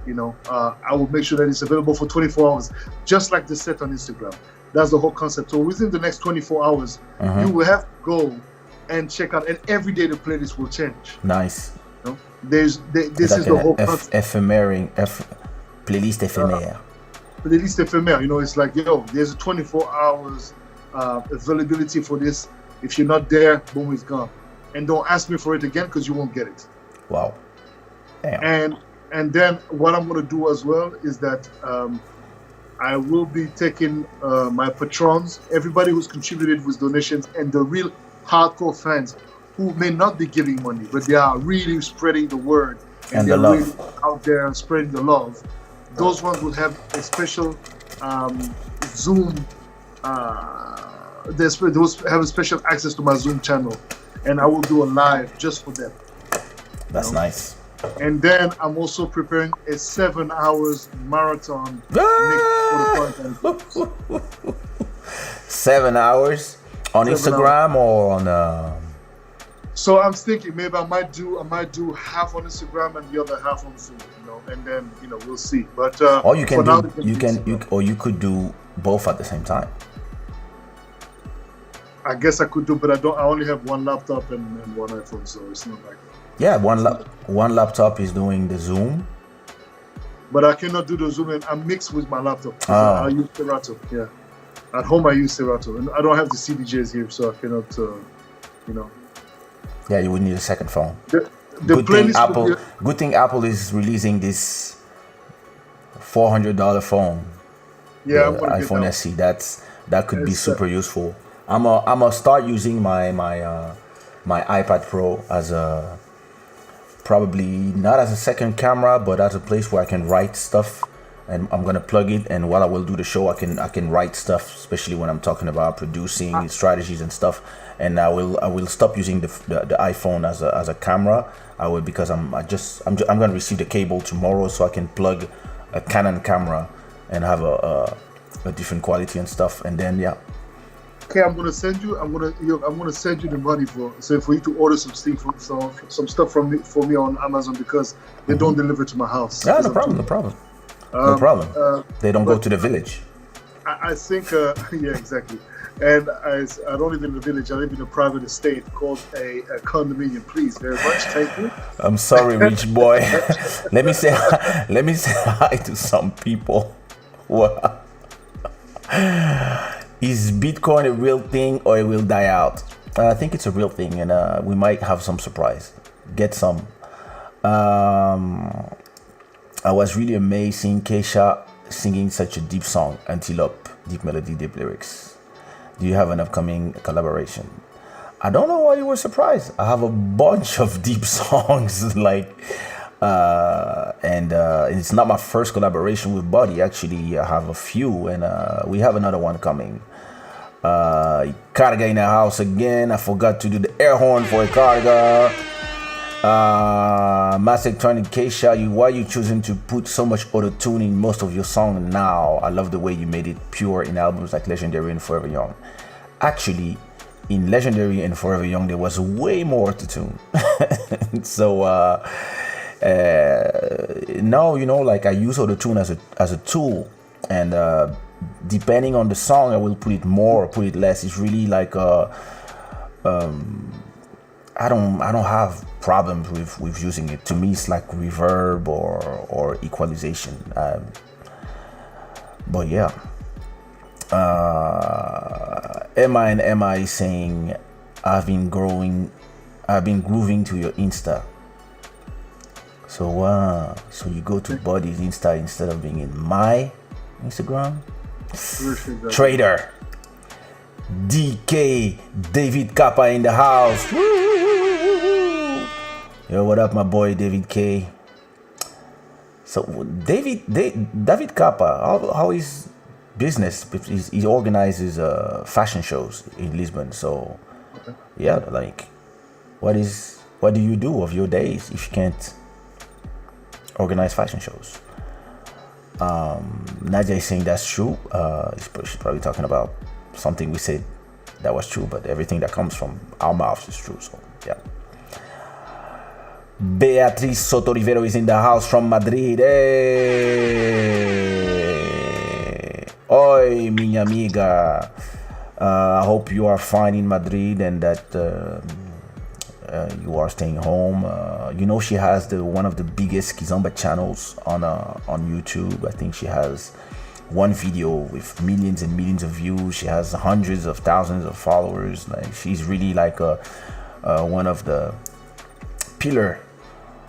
I will make sure that it's available for 24 hours, just like the set on Instagram. That's the whole concept. So within the next 24 hours, you will have to go and check out, and every day the playlist will change. Nice. This is the whole concept. Playlist éphémère. Playlist éphémère. It's like, there's a 24 hours availability for this. If you're not there, boom, it's gone. And don't ask me for it again because you won't get it. Wow. Damn. And then what I'm going to do as well is that I will be taking my patrons, everybody who's contributed with donations, and the real hardcore fans who may not be giving money, but they are really spreading the word and they're the love really out there and spreading the love. Those ones will have a special Zoom. Those have a special access to my Zoom channel, and I will do a live just for them. That's nice. And then I'm also preparing a 7 hours marathon for the quarantine. 7 hours on Instagram or on. So I'm thinking maybe I might do half on Instagram and the other half on Zoom, and then we'll see. But or you could do both at the same time. I guess I could do, but I only have one laptop and one iPhone, so it's not like. Yeah, one laptop is doing the Zoom. But I cannot do the Zoom, and I'm mixed with my laptop. I use Serato. Yeah, at home I use Serato, and I don't have the CDJs here, so I cannot. Yeah, you would need a second phone. Good thing Apple is releasing this $400 phone. Yeah, the iPhone SE. That could be super useful. I'm gonna start using my iPad Pro as a probably not as a second camera, but as a place where I can write stuff. And I'm gonna plug it, and while I will do the show, I can write stuff, especially when I'm talking about producing strategies and stuff. And I will stop using the iPhone as a camera. I will, because I'm gonna receive the cable tomorrow, so I can plug a Canon camera and have a different quality and stuff. And then Okay, I'm gonna send you the money for you to order some stuff for me on Amazon, because they don't deliver to my house. Yeah, no problem. They don't go to the village. I think, yeah, exactly. And I don't live in the village. I live in a private estate called a condominium. Please, very much. Thank you. I'm sorry, rich boy. let me say hi to some people. Is Bitcoin a real thing or it will die out? I think it's a real thing, and we might have some surprise. Get some. I was really amazed seeing Kaysha singing such a deep song, Antelope, deep melody, deep lyrics. Do you have an upcoming collaboration? I don't know why you were surprised. I have a bunch of deep songs, like, and it's not my first collaboration with Boddhi. Actually, I have a few, and we have another one coming. Karga in the house again. I forgot to do the air horn for a Karga. Mass Electronic Kaysha, why are you choosing to put so much auto-tune in most of your songs now? I love the way you made it pure in albums like Legendary and Forever Young. Actually, in Legendary and Forever Young, there was way more auto-tune. So now, you know, like I use auto-tune as a tool, and depending on the song, I will put it more or put it less. It's really like I don't have problems with using it. To me, it's like reverb or equalization. But yeah, Emma and Emma is saying, I've been grooving to your Insta. So you go to Boddhi's Insta instead of being in my Instagram. Trader. DK David Kappa in the house. Yo, what up, my boy David K? So David Kappa, how is business? He organizes fashion shows in Lisbon. So yeah, like, what do you do of your days if you can't organize fashion shows? Nadia is saying that's true. She's probably talking about something we said that was true, but everything that comes from our mouths is true. So yeah. Beatriz Soto Rivero is in the house from Madrid. Hey. Oi, minha amiga. I hope you are fine in Madrid and that you are staying home. You know, she has one of the biggest Kizomba channels on YouTube. I think she has one video with millions and millions of views. She has hundreds of thousands of followers. Like, she's really like one of the pillar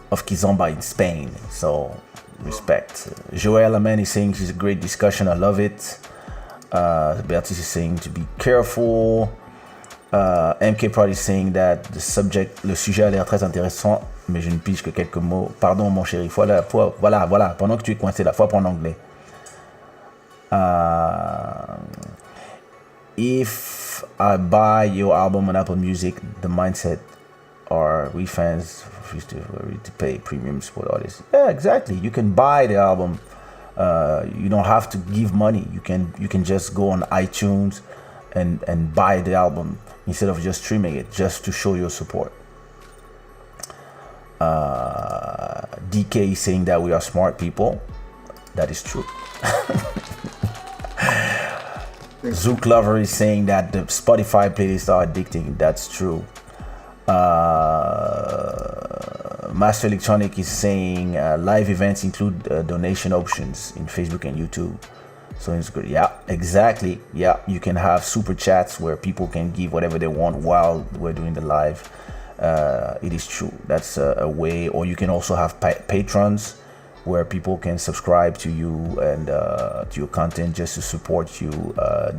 of Kizomba in Spain. So respect. Joella Man is saying she's a great discussion. I love it. Beatrice is saying to be careful. MK Prod is saying that le sujet a l'air très intéressant, mais je ne pige que quelques mots. Pardon mon chéri, voilà, pendant que tu es coincé là, faut apprendre l'anglais. If I buy your album on Apple Music, the mindset are we fans to pay premiums for artists. Yeah, exactly. You can buy the album. You don't have to give money. You can just go on iTunes and buy the album instead of just streaming it, just to show your support. DK is saying that we are smart people. That is true. Zook Lover is saying that the Spotify playlists are addicting. That's true. Master Electronic is saying live events include donation options in Facebook and YouTube. So it's good. Yeah, exactly. Yeah, you can have super chats where people can give whatever they want while we're doing the live. It is true. That's a way. Or you can also have patrons where people can subscribe to you and to your content just to support you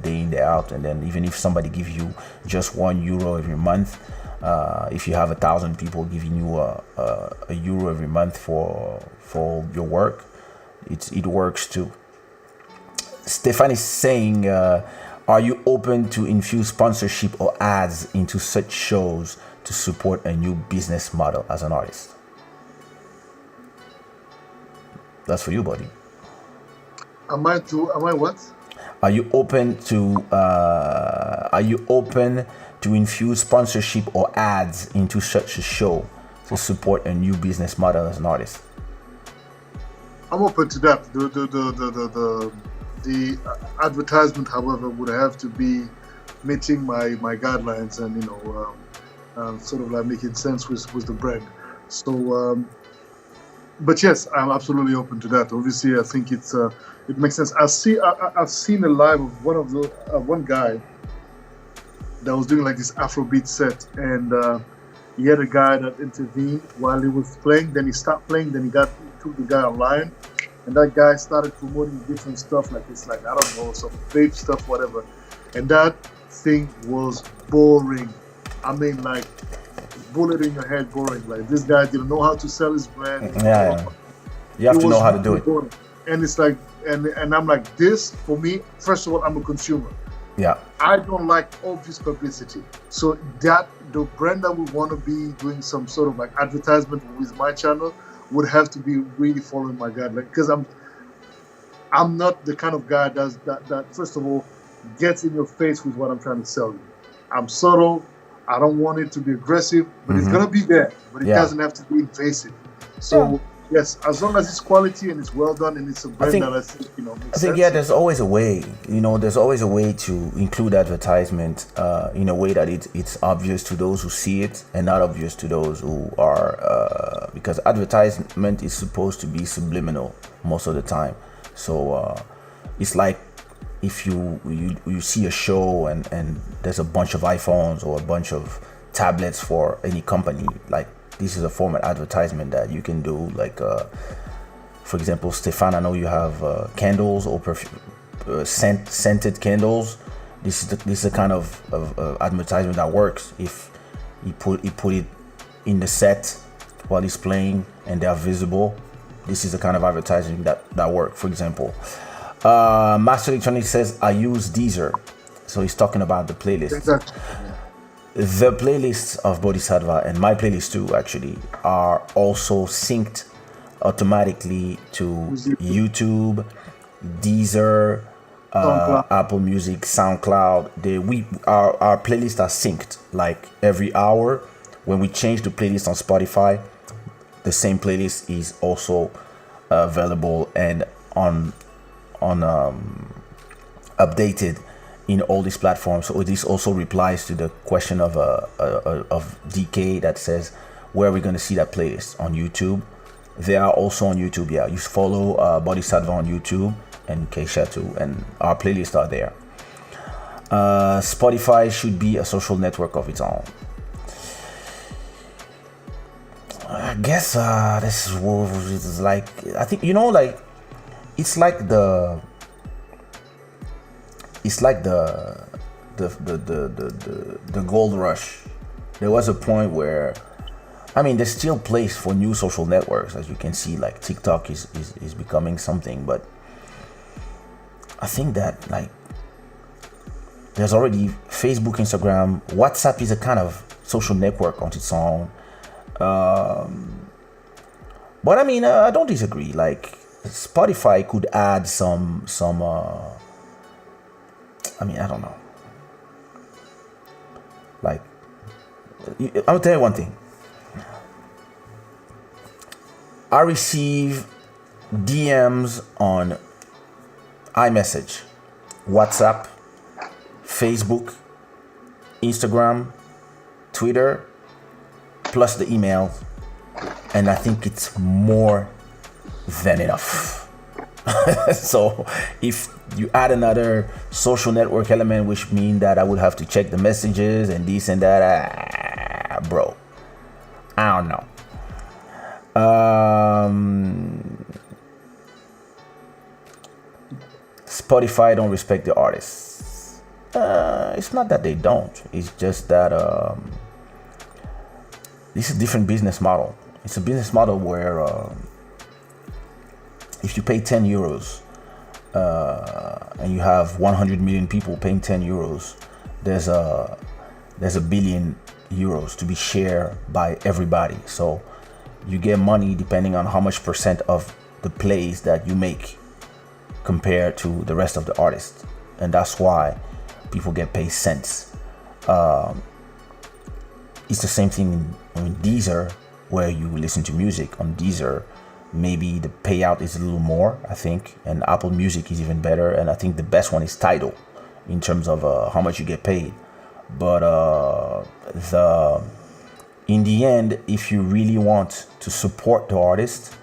day in, day out. And then even if somebody gives you just €1 every month, if you have 1,000 people giving you a euro every month for your work, it works too. Stefan is saying, are you open to infuse sponsorship or ads into such shows to support a new business model as an artist? That's for you, Boddhi. Am I what? Are you open to infuse sponsorship or ads into such a show to support a new business model as an artist? I'm open to that. The advertisement, however, would have to be meeting my guidelines and sort of like making sense with the brand. So, but yes, I'm absolutely open to that. Obviously, I think it makes sense. I've seen a live of one guy that was doing like this Afrobeat set, and he had a guy that intervened while he was playing. Then he stopped playing. Then he took the guy online, and that guy started promoting different stuff, like it's like I don't know, some vape stuff, whatever, and that thing was boring. I mean, like bullet in your head, boring. Like this guy didn't know how to sell his brand. Yeah. You have It to was know how to do really it. boring. And it's like, and I'm like, this for me. First of all, I'm a consumer. Yeah. I don't like obvious publicity. So that the brand that would want to be doing some sort of like advertisement with my channel would have to be really following my guidelines, because I'm not the kind of guy that first of all gets in your face with what I'm trying to sell you. I'm subtle. I don't want it to be aggressive, but it's gonna be there. But it doesn't have to be invasive. So yes, as long as it's quality and it's well done and it's a brand that I think makes sense. There's always a way. There's always a way to include advertisement in a way that it's obvious to those who see it and not obvious to those who are because advertisement is supposed to be subliminal most of the time. So it's like if you see a show and there's a bunch of iPhones or a bunch of tablets for any company, like this is a form of advertisement that you can do. Like for example, Stefan, I know you have candles or scented candles. This is the kind of advertisement that works if you put it in the set while he's playing and they are visible. This is the kind of advertising that work. For example, Master Electronic says I use Deezer, so he's talking about the playlist. Exactly. The playlists of Boddhi Satva and my playlist too actually are also synced automatically to YouTube, Deezer, Apple Music, SoundCloud. Our playlists are synced like every hour. When we change the playlist on Spotify, the same playlist is also available and on updated in all these platforms. So this also replies to the question of DK that says, where are we going to see that playlist? On YouTube. They are also on YouTube. Yeah, you follow Boddhi Satva on YouTube and Kaysha too, and our playlists are there. Spotify should be a social network of its own. I guess this is like, I think like it's like the gold rush. There was a point where, I mean, there's still place for new social networks, as you can see. Like TikTok is becoming something, but I think that like there's already Facebook, Instagram, WhatsApp is a kind of social network on its own. But I mean, I don't disagree. Like Spotify could add some. I mean, I don't know. Like, I'll tell you one thing. I receive DMs on iMessage, WhatsApp, Facebook, Instagram, Twitter, plus the email, and I think it's more than enough. So if you add another social network element, which means that I would have to check the messages and this and that, bro, I don't know. Spotify don't respect the artists. It's not that they don't. It's just that this is a different business model. It's a business model where if you pay 10 euros and you have 100 million people paying 10 euros, there's a billion euros to be shared by everybody. So you get money depending on how much percent of the plays that you make compared to the rest of the artists. And that's why people get paid cents. It's the same thing in Deezer, where you listen to music on Deezer. Maybe the payout is a little more, I think, and Apple Music is even better, and I think the best one is Tidal in terms of how much you get paid. But in the end, if you really want to support the artist,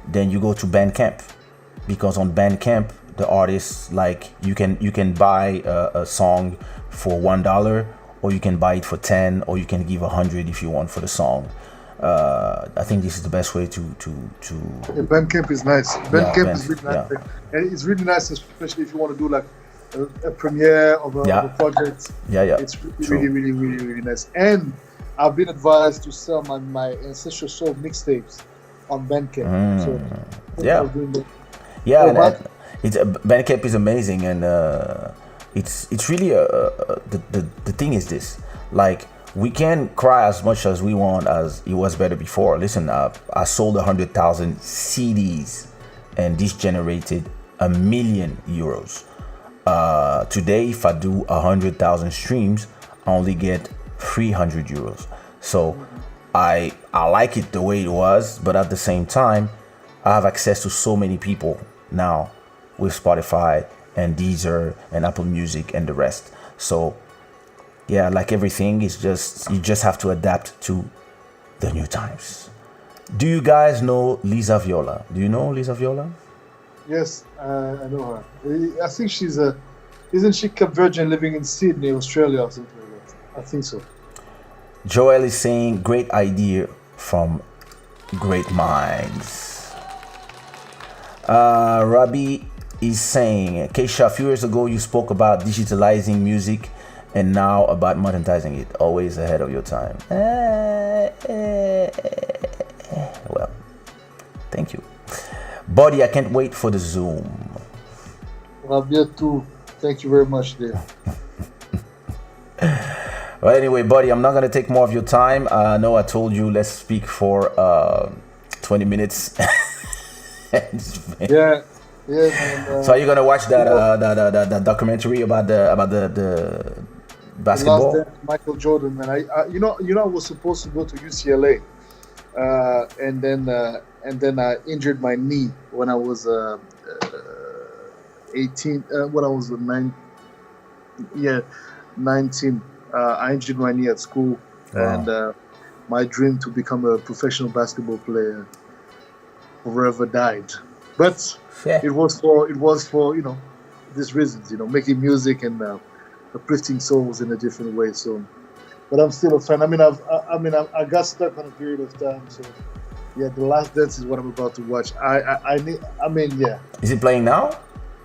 then you go to Bandcamp, because on Bandcamp the artists, like, you can buy a song for $1, or you can buy it for 10, or you can give 100 if you want for the song. I think this is the best way to Yeah, Bandcamp is nice. yeah, Bandcamp is really nice, and it's really nice, especially if you want to do like a premiere of a project. Yeah. It's really nice. And I've been advised to sell my Ancestral Soul mixtapes on Bandcamp. So it's Bandcamp is amazing, and it's really the thing is this, like, we can cry as much as we want as it was better before. Listen, I sold 100,000 CDs, and this generated €1 million. Today, if I do 100,000 streams, I only get €300. So I like it the way it was, but at the same time, I have access to so many people now with Spotify and Deezer and Apple Music and the rest. So yeah, like everything, you just have to adapt to the new times. Do you guys know Lisa Viola? Do you know Lisa Viola? Yes, I know her. I think isn't she Cape Verdean living in Sydney, Australia, or something like that? I think so. Joel is saying, great idea from great minds. Rabi is saying, Kaysha, a few years ago you spoke about digitalizing music, and now about monetizing it. Always ahead of your time. Well, thank you. Boddhi, I can't wait for the Zoom. Rabia too. Thank you very much, dear. Well, anyway, Boddhi, I'm not going to take more of your time. I know I told you let's speak for 20 minutes. Yeah, man. So are you going to watch that documentary about the basketball? Last Dance, Michael Jordan, and I was supposed to go to UCLA, and then I injured my knee when I was 18. When I was 19. I injured my knee at school, and my dream to become a professional basketball player forever died. But it was for these reasons, making music and uplifting souls in a different way. So, but I'm still a fan. I got stuck on a period of time. So, yeah, The Last Dance is what I'm about to watch. Yeah. Is it playing now?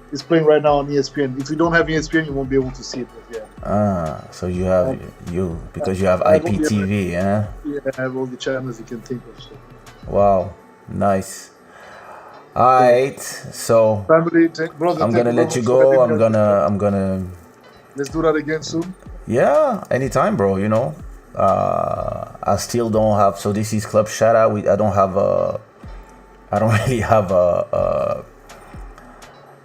It's playing right now on ESPN. If you don't have ESPN, you won't be able to see it. But yeah. So you have because you have IPTV, yeah? Yeah, I have all the channels you can think of. So. Wow, nice. All right, so family, brother, I'm gonna let you go. I'm gonna. Let's do that again soon. Yeah, anytime, bro. I still don't have. So this is Club Shada. I don't really have a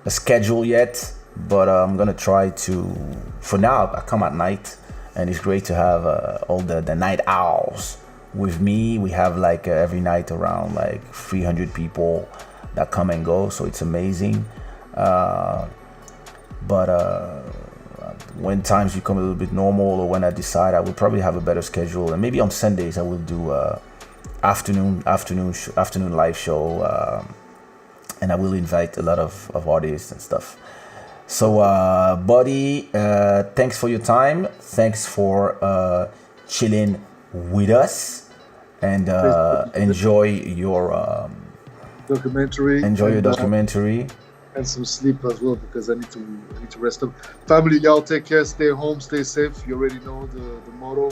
schedule yet, but I'm gonna try to. For now, I come at night, and it's great to have all the night owls with me. We have like every night around like 300 people that come and go, so it's amazing. But when times become a little bit normal, or when I decide, I will probably have a better schedule, and maybe on Sundays I will do afternoon live show, and I will invite a lot of artists and stuff. So Boddhi, thanks for your time, thanks for chilling with us, and enjoy your documentary. Enjoy your documentary. And some sleep as well, because I need to rest up. Family, y'all take care, stay home, stay safe. You already know the motto.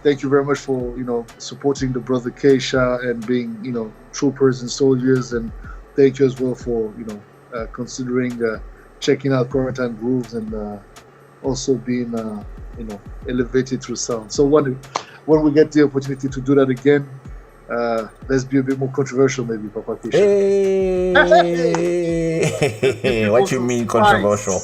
Thank you very much for supporting the brother Kaysha and being troopers and soldiers, and thank you as well for considering checking out Quarantine Grooves and also being elevated through sound. So when we get the opportunity to do that again, let's be a bit more controversial, maybe, Papa Kaysha. Hey, what you mean controversial?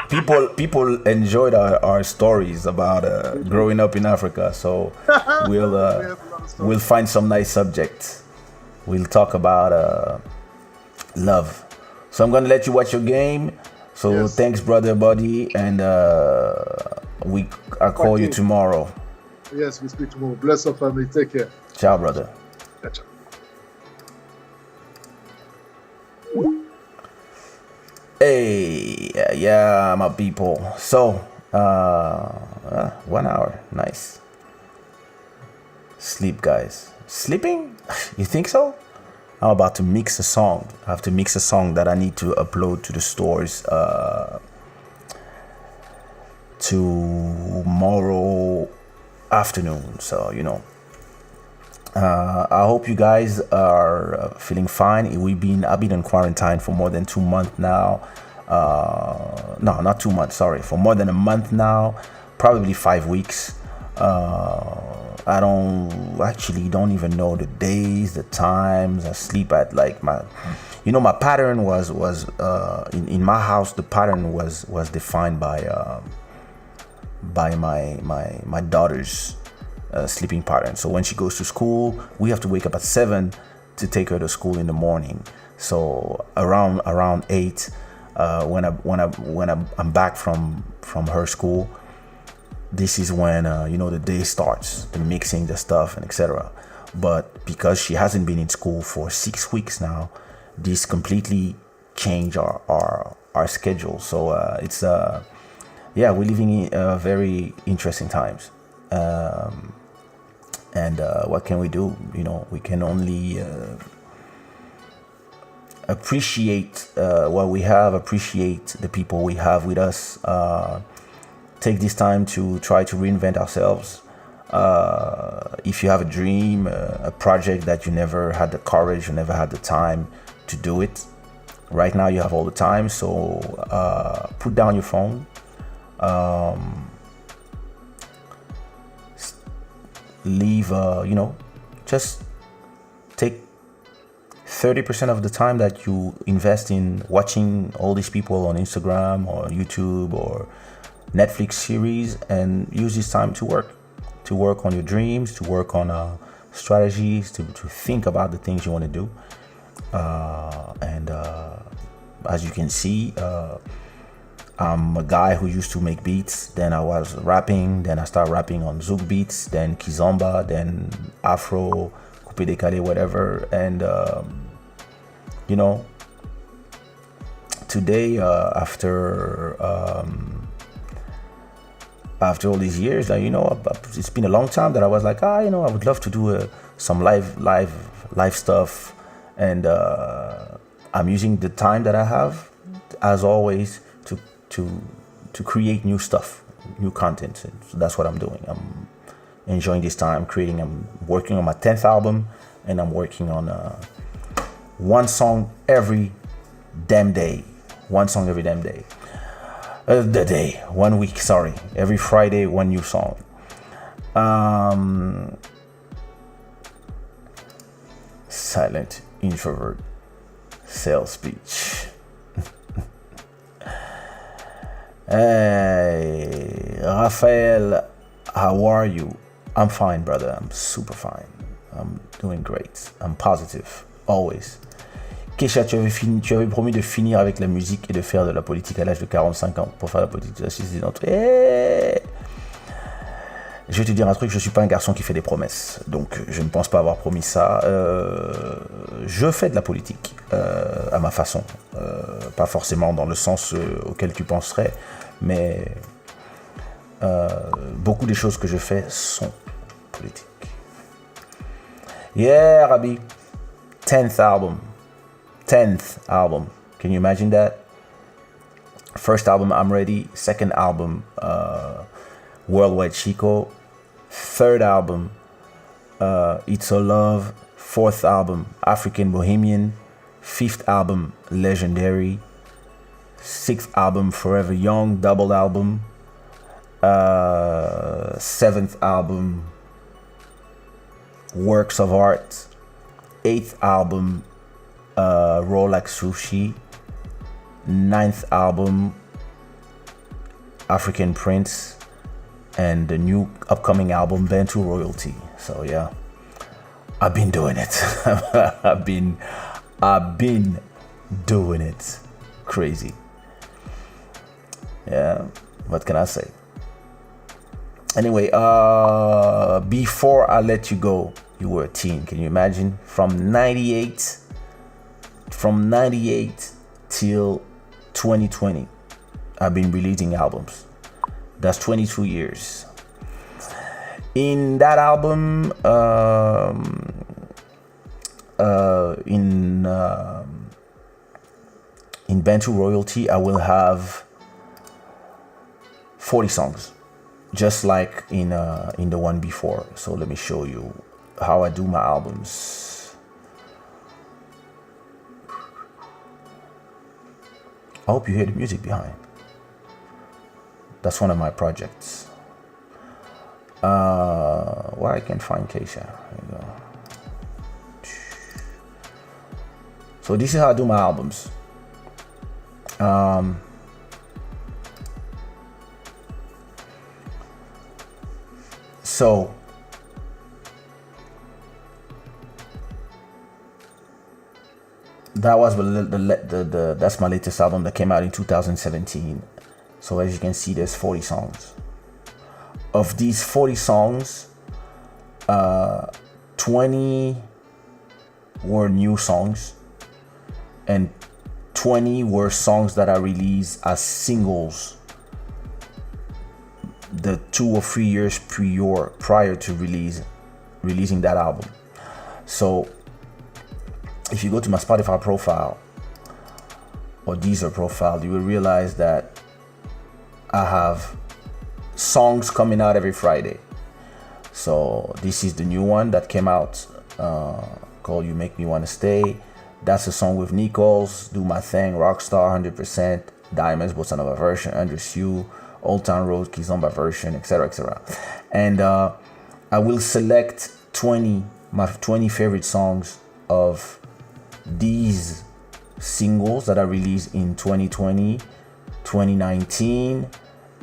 People enjoyed our stories about growing up in Africa, so we'll find some nice subjects. We'll talk about love. So I'm gonna let you watch your game. So yes. Thanks, brother Boddhi, and I'll call you tomorrow. Yes, we speak tomorrow. Bless our family. Take care. Ciao, brother. Ciao. Hey, yeah, my people. So, 1 hour. Nice. Sleep, guys. Sleeping? You think so? I'm about to mix a song. I have to mix a song that I need to upload to the stores tomorrow afternoon. So, I hope you guys are feeling fine. I've been in quarantine for more than 2 months now. No, not 2 months, sorry. For more than a month now, probably 5 weeks. I don't even know the days, the times. I sleep at like my pattern was in my house. The pattern was defined by my daughter's sleeping pattern. So when she goes to school, we have to wake up at 7 to take her to school in the morning. So around 8, when I'm back from her school, this is when the day starts, the mixing, the stuff, and etc. But because she hasn't been in school for 6 weeks now, this completely changed our schedule. So it's we're living in very interesting times. And what can we do? We can only appreciate what we have, appreciate the people we have with us. Take this time to try to reinvent ourselves. If you have a dream, a project that you never had the courage, you never had the time to do it, right now you have all the time. So put down your phone. Leave, just take 30% of the time that you invest in watching all these people on Instagram or YouTube or Netflix series, and use this time to work on your dreams, to work on strategies, to think about the things you want to do. And as you can see, I'm a guy who used to make beats. Then I was rapping. Then I started rapping on Zouk beats. Then Kizomba. Then Afro, Coupé Décalé, whatever. And today, after all these years, it's been a long time that I was like, I would love to do some live stuff, and I'm using the time that I have, as always, to create new stuff, new content. So that's what I'm doing. I'm enjoying this time. I'm working on my 10th album, and I'm working on one song every damn day. One week, sorry. Every Friday, one new song. Silent introvert, sales speech. Hey, Raphael, how are you? I'm fine, brother. I'm super fine. I'm doing great. I'm positive, always. Kaysha, tu avais promis de finir avec la musique et de faire de la politique à l'âge de 45 ans pour faire la politique de la citoyenneté. Hey, je vais te dire un truc, je suis pas un garçon qui fait des promesses, donc je ne pense pas avoir promis ça. Je fais de la politique à ma façon, pas forcément dans le sens auquel tu penserais, mais beaucoup des choses que je fais sont politiques. Yeah, Rabbi, 10th album. Can you imagine that? First album, I'm Ready. Second album, Worldwide Chico. Third album, It's All Love. Fourth album, African Bohemian. Fifth album, Legendary. Sixth album, Forever Young, double album. Seventh album, Works of Art. Eighth album, Roll Like Sushi. Ninth album, African Prince. And the new upcoming album, Bantu Royalty. So yeah, I've been doing it. I've been doing it. Crazy. Yeah, what can I say? Anyway, before I let you go, you were a teen. Can you imagine? From 98 till 2020, I've been releasing albums. That's 22 years. In that album, in Bantu Royalty, I will have 40 songs, just like in the one before. So let me show you how I do my albums. I hope you hear the music behind. That's one of my projects. Where I can find Kaysha. There you go. So this is how I do my albums. So that was that's my latest album that came out in 2017. So as you can see, there's 40 songs. Of these 40 songs, 20 were new songs and 20 were songs that I released as singles the 2 or 3 years prior to releasing that album. So if you go to my Spotify profile or Deezer profile, you will realize that I have songs coming out every Friday. So this is the new one that came out called You Make Me Wanna Stay. That's a song with Nichols, Do My Thing, Rockstar, 100%, Diamonds, Bossa Nova version, Andres You, Old Town Road, Kizomba version, etc, etc. And I will select my 20 favorite songs of these singles that I released in 2020, 2019,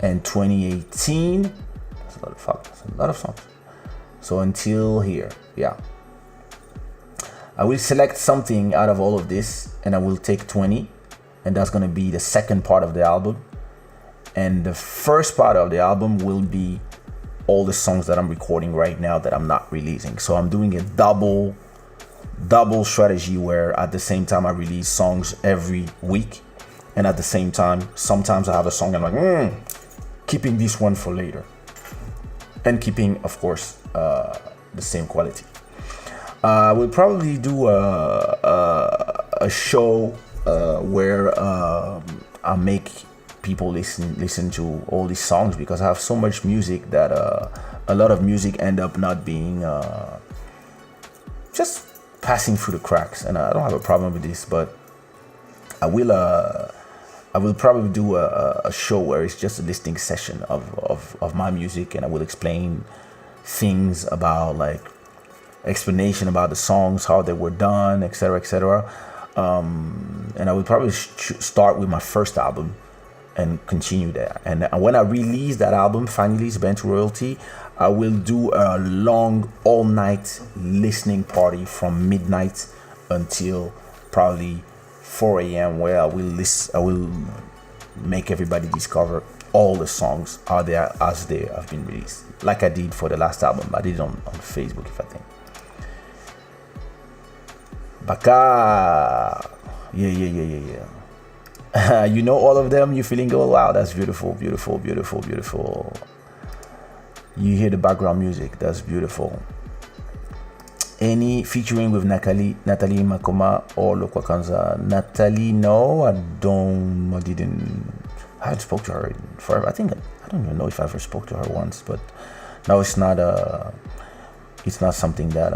and 2018. That's a lot of songs. So until here, yeah. I will select something out of all of this and I will take 20, and that's gonna be the second part of the album. And the first part of the album will be all the songs that I'm recording right now that I'm not releasing. So I'm doing a double strategy where at the same time I release songs every week, and at the same time sometimes I have a song I'm like keeping this one for later, and keeping, of course, the same quality. I will probably do a show where I make people listen to all these songs, because I have so much music that a lot of music end up not being just passing through the cracks, and I don't have a problem with this, but I will probably do a show where it's just a listening session of my music, and I will explain things about, like, explanation about the songs, how they were done, etc, etc. And I will probably start with my first album and continue there. And when I release that album, finally, it's Bantu Royalty, I will do a long all-night listening party from midnight until probably 4 a.m. where I will make everybody discover all the songs out there as they have been released, like I did for the last album. I did it on Facebook, if I think. Baka, yeah. You know all of them. You feeling good? Wow, that's beautiful, beautiful, beautiful, beautiful. You hear the background music. That's beautiful. Any featuring with Natalie Makoma or Lokwakanza? Natalie, no, I haven't spoke to her in forever. I don't even know if I ever spoke to her once, but no, it's not something that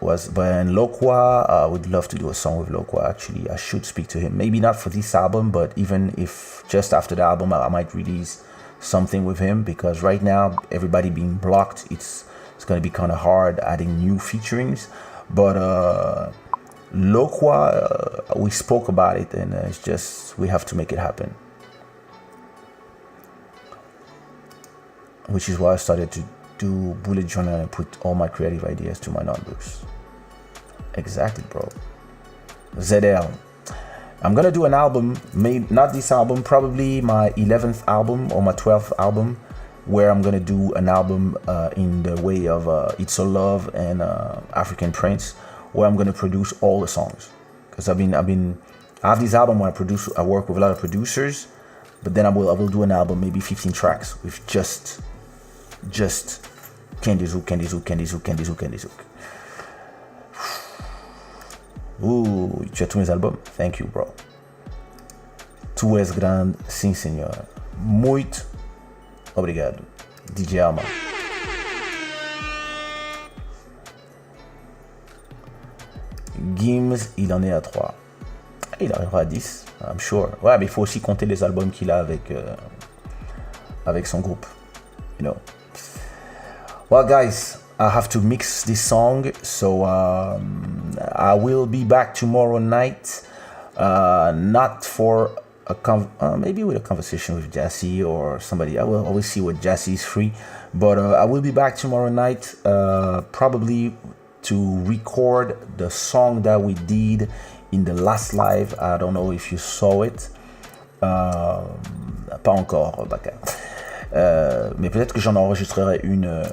was. But in Lokwa, I would love to do a song with Lokwa. Actually, I should speak to him. Maybe not for this album, but even if just after the album, I might release something with him, because right now everybody being blocked, it's going to be kind of hard adding new featurings. But Lokwa, we spoke about it, and it's just we have to make it happen, which is why I started to do bullet journal and put all my creative ideas to my notebooks. Exactly, bro. ZL. I'm gonna do an album, maybe not this album, probably my 11th album or my 12th album, where I'm gonna do an album in the way of It's a Love and African Prince, where I'm gonna produce all the songs. Because I have this album where I work with a lot of producers, but then I will do an album, maybe 15 tracks with just just Candy Zouk. Ouh, tu as tous mes albums? Thank you, bro. Tu és grande, sim senhor. Muito obrigado, DJ Alma. Gims, il en est à 3. Il arrivera à 10, I'm sure. Ouais, mais il faut aussi compter les albums qu'il a avec son groupe. You know. Well, guys, I have to mix this song, so I will be back tomorrow night. Not for maybe with a conversation with Jassy or somebody. I will always see what Jassy is free, but I will be back tomorrow night, probably to record the song that we did in the last live. I don't know if you saw it. Pas encore, Baka. Mais peut-être que j'en enregistrerai une.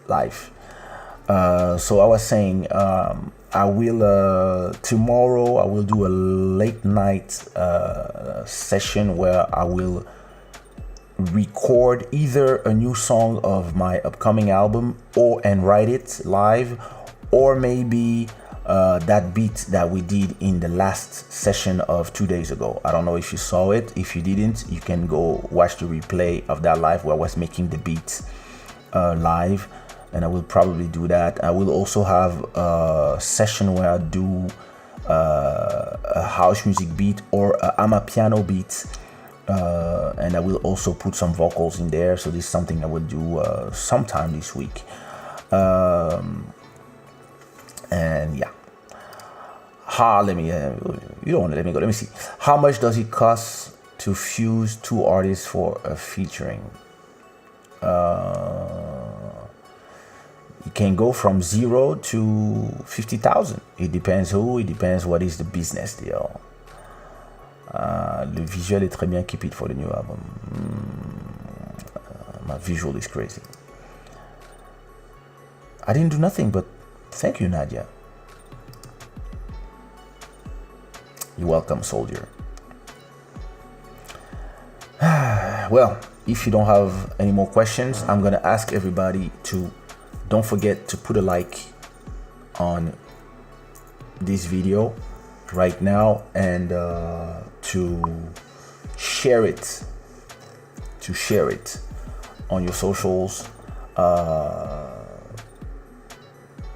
Live. So I was saying, I will tomorrow. I will do a late night session where I will record either a new song of my upcoming album and write it live, or maybe that beat that we did in the last session of 2 days ago. I don't know if you saw it. If you didn't, you can go watch the replay of that live where I was making the beats live, and I will probably do that. I will also have a session where I do a house music beat or a amapiano beat, and I will also put some vocals in there. So this is something I will do sometime this week. And yeah. Let me go. Let me see. How much does it cost to fuse two artists for a featuring? It can go from 0 to 50,000. It depends who. It depends what is the business deal. Le visual est très bien. Keep it for the new album. My visual is crazy. I didn't do nothing, but thank you, Nadia. You're welcome, soldier. Well, if you don't have any more questions, I'm gonna ask everybody to don't forget to put a like on this video right now, and to share it on your socials.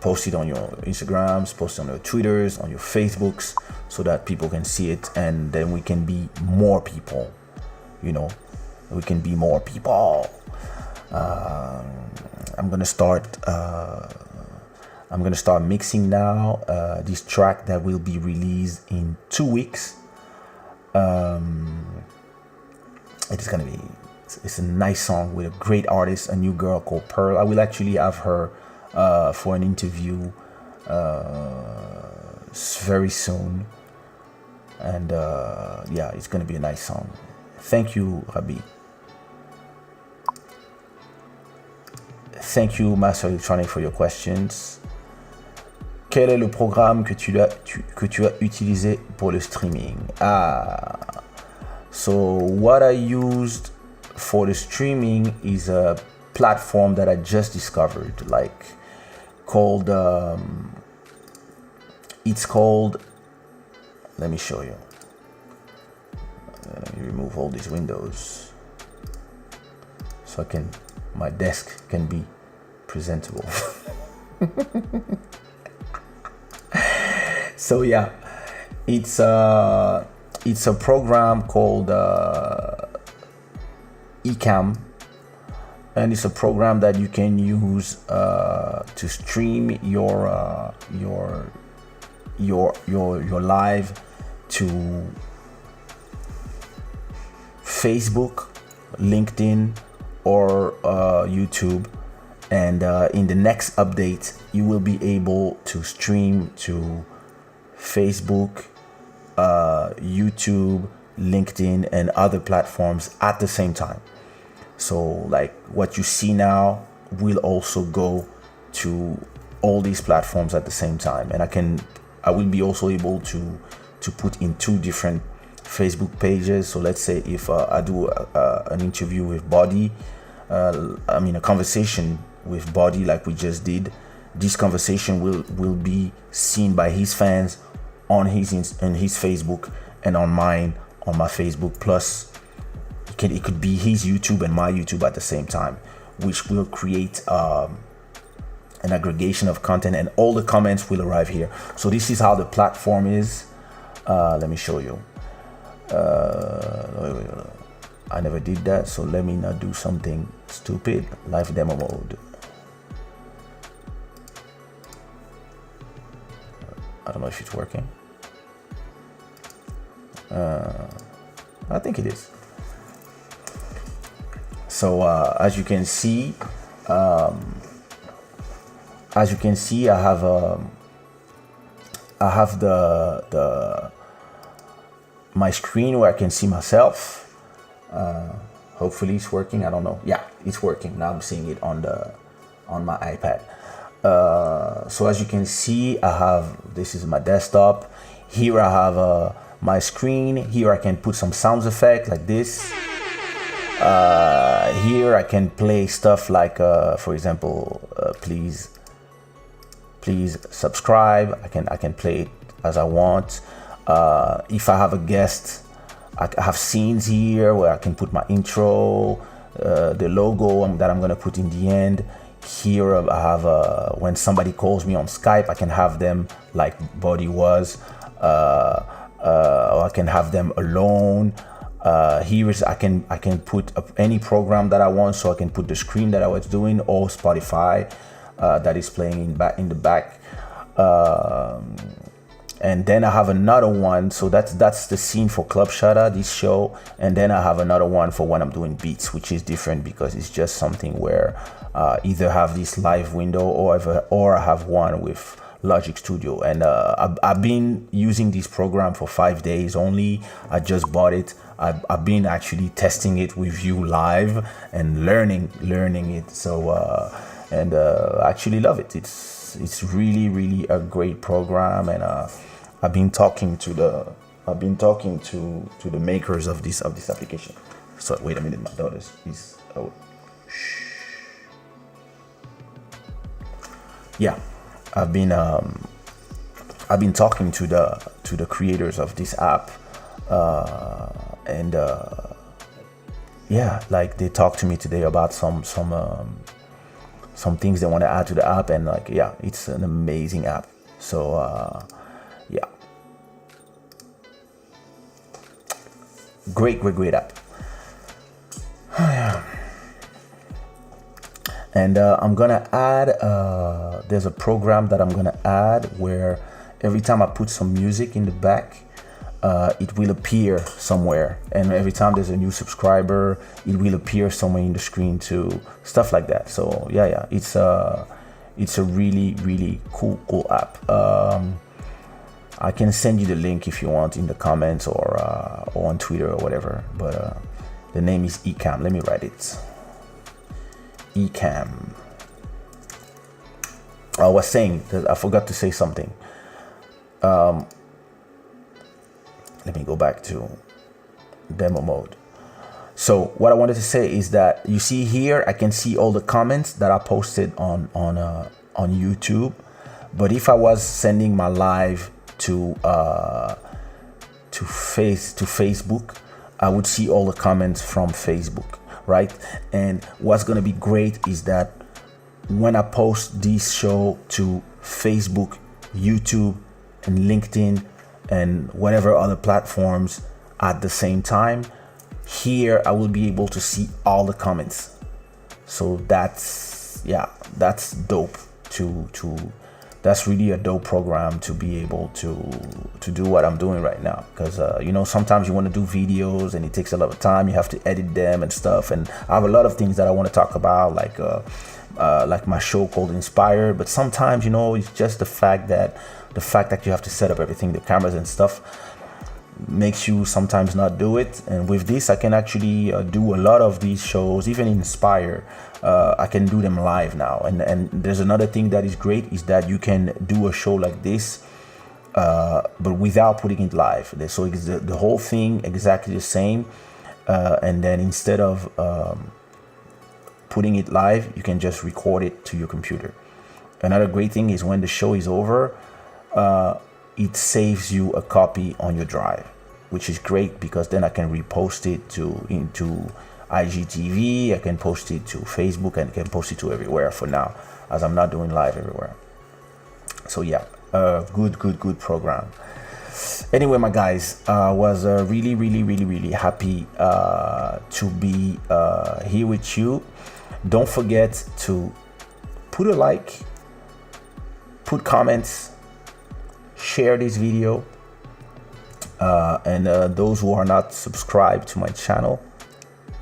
Post it on your Instagrams, post it on your Twitters, on your Facebooks, so that people can see it, and then we can be more people. You know, we can be more people. I'm gonna start mixing now this track that will be released in 2 weeks. It's a nice song with a great artist, a new girl called Pearl. I will actually have her for an interview very soon, and yeah, it's gonna be a nice song. Thank you, Rabi. Thank you, Master Electronic, for your questions. Quel est le programme que tu as utilisé pour le streaming? So what I used for the streaming is a platform that I just discovered, called let me show you. Let me remove all these windows so my desk can be presentable. So yeah, it's a program called Ecamm, and it's a program that you can use to stream your live to Facebook, LinkedIn, or YouTube. And in the next update, you will be able to stream to Facebook, YouTube, LinkedIn, and other platforms at the same time. So what you see now will also go to all these platforms at the same time. And I will be also able to put in 2 different Facebook pages. So let's say if I do an interview with Boddhi, a conversation with Boddhi like we just did, this conversation will be seen by his fans on his Facebook and on mine on my Facebook. Plus it could be his YouTube and my YouTube at the same time, which will create an aggregation of content, and all the comments will arrive here. So this is how the platform is. Let me show you. I never did that, so let me not do something stupid. Live demo mode. I don't know if it's working. I think it is. So as you can see, I have the my screen where I can see myself. Hopefully it's working. I don't know. Yeah, it's working. Now I'm seeing it on my iPad. So as you can see, this is my desktop. Here I have my screen. Here I can put some sound effect like this. Here I can play stuff like, for example, please subscribe. I can play it as I want. If I have a guest, I have scenes here where I can put my intro, the logo that I'm gonna put in the end. Here I have when somebody calls me on Skype, I can have them like Boddhi was, or I can have them alone. Here is I can put up any program that I want, so I can put the screen that I was doing, or Spotify that is playing in the back. And then I have another one, so that's the scene for Club Shada, this show. And then I have another one for when I'm doing beats, which is different because it's just something where either have this live window or I have one with Logic Studio. And I've been using this program for 5 days only. I just bought it. I've been actually testing it with you live and learning it. So I actually love it. It's really a great program, and I've been talking to the makers of this application. So wait a minute, my daughter is yeah. I've been talking to the creators of this app, and like they talked to me today about some things they want to add to the app, and like it's an amazing app. So great app. And I'm gonna add there's a program that I'm gonna add where every time I put some music in the back, it will appear somewhere, and every time there's a new subscriber, it will appear somewhere in the screen too, stuff like that. So it's a really cool app. I can send you the link if you want in the comments or on Twitter or whatever, but the name is Ecamm. Let me write it. Ecamm. I was saying that I forgot to say something. Let me go back to demo mode. So what I wanted to say is that you see here, I can see all the comments that I posted on YouTube. But if I was sending my live to Facebook, I would see all the comments from Facebook, right? And what's gonna be great is that when I post this show to Facebook, YouTube, and LinkedIn, and whatever other platforms at the same time, here I will be able to see all the comments. So that's dope. That's really a dope program to be able to do what I'm doing right now, because sometimes you want to do videos and it takes a lot of time. You have to edit them and stuff, and I have a lot of things that I want to talk about, like my show called Inspire. But sometimes it's just the fact that you have to set up everything, the cameras and stuff, makes you sometimes not do it. And with this, I can actually do a lot of these shows, even Inspire. I can do them live now. And there's another thing that is great, is that you can do a show like this but without putting it live. So it's the whole thing exactly the same, and then instead of putting it live, you can just record it to your computer. Another great thing is when the show is over, it saves you a copy on your drive, which is great because then I can repost it into IGTV, I can post it to Facebook, and I can post it to everywhere for now, as I'm not doing live everywhere. So yeah, good program. Anyway, my guys, was really happy to be here with you. Don't forget to put a like, put comments, share this video, and those who are not subscribed to my channel,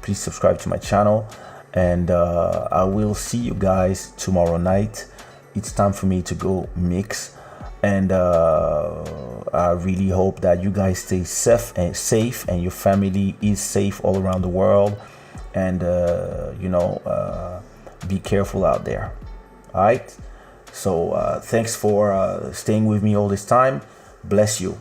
please subscribe to my channel, and I will see you guys tomorrow night. It's time for me to go mix, and I really hope that you guys stay safe and your family is safe all around the world, and be careful out there. All right, so thanks for staying with me all this time. Bless you.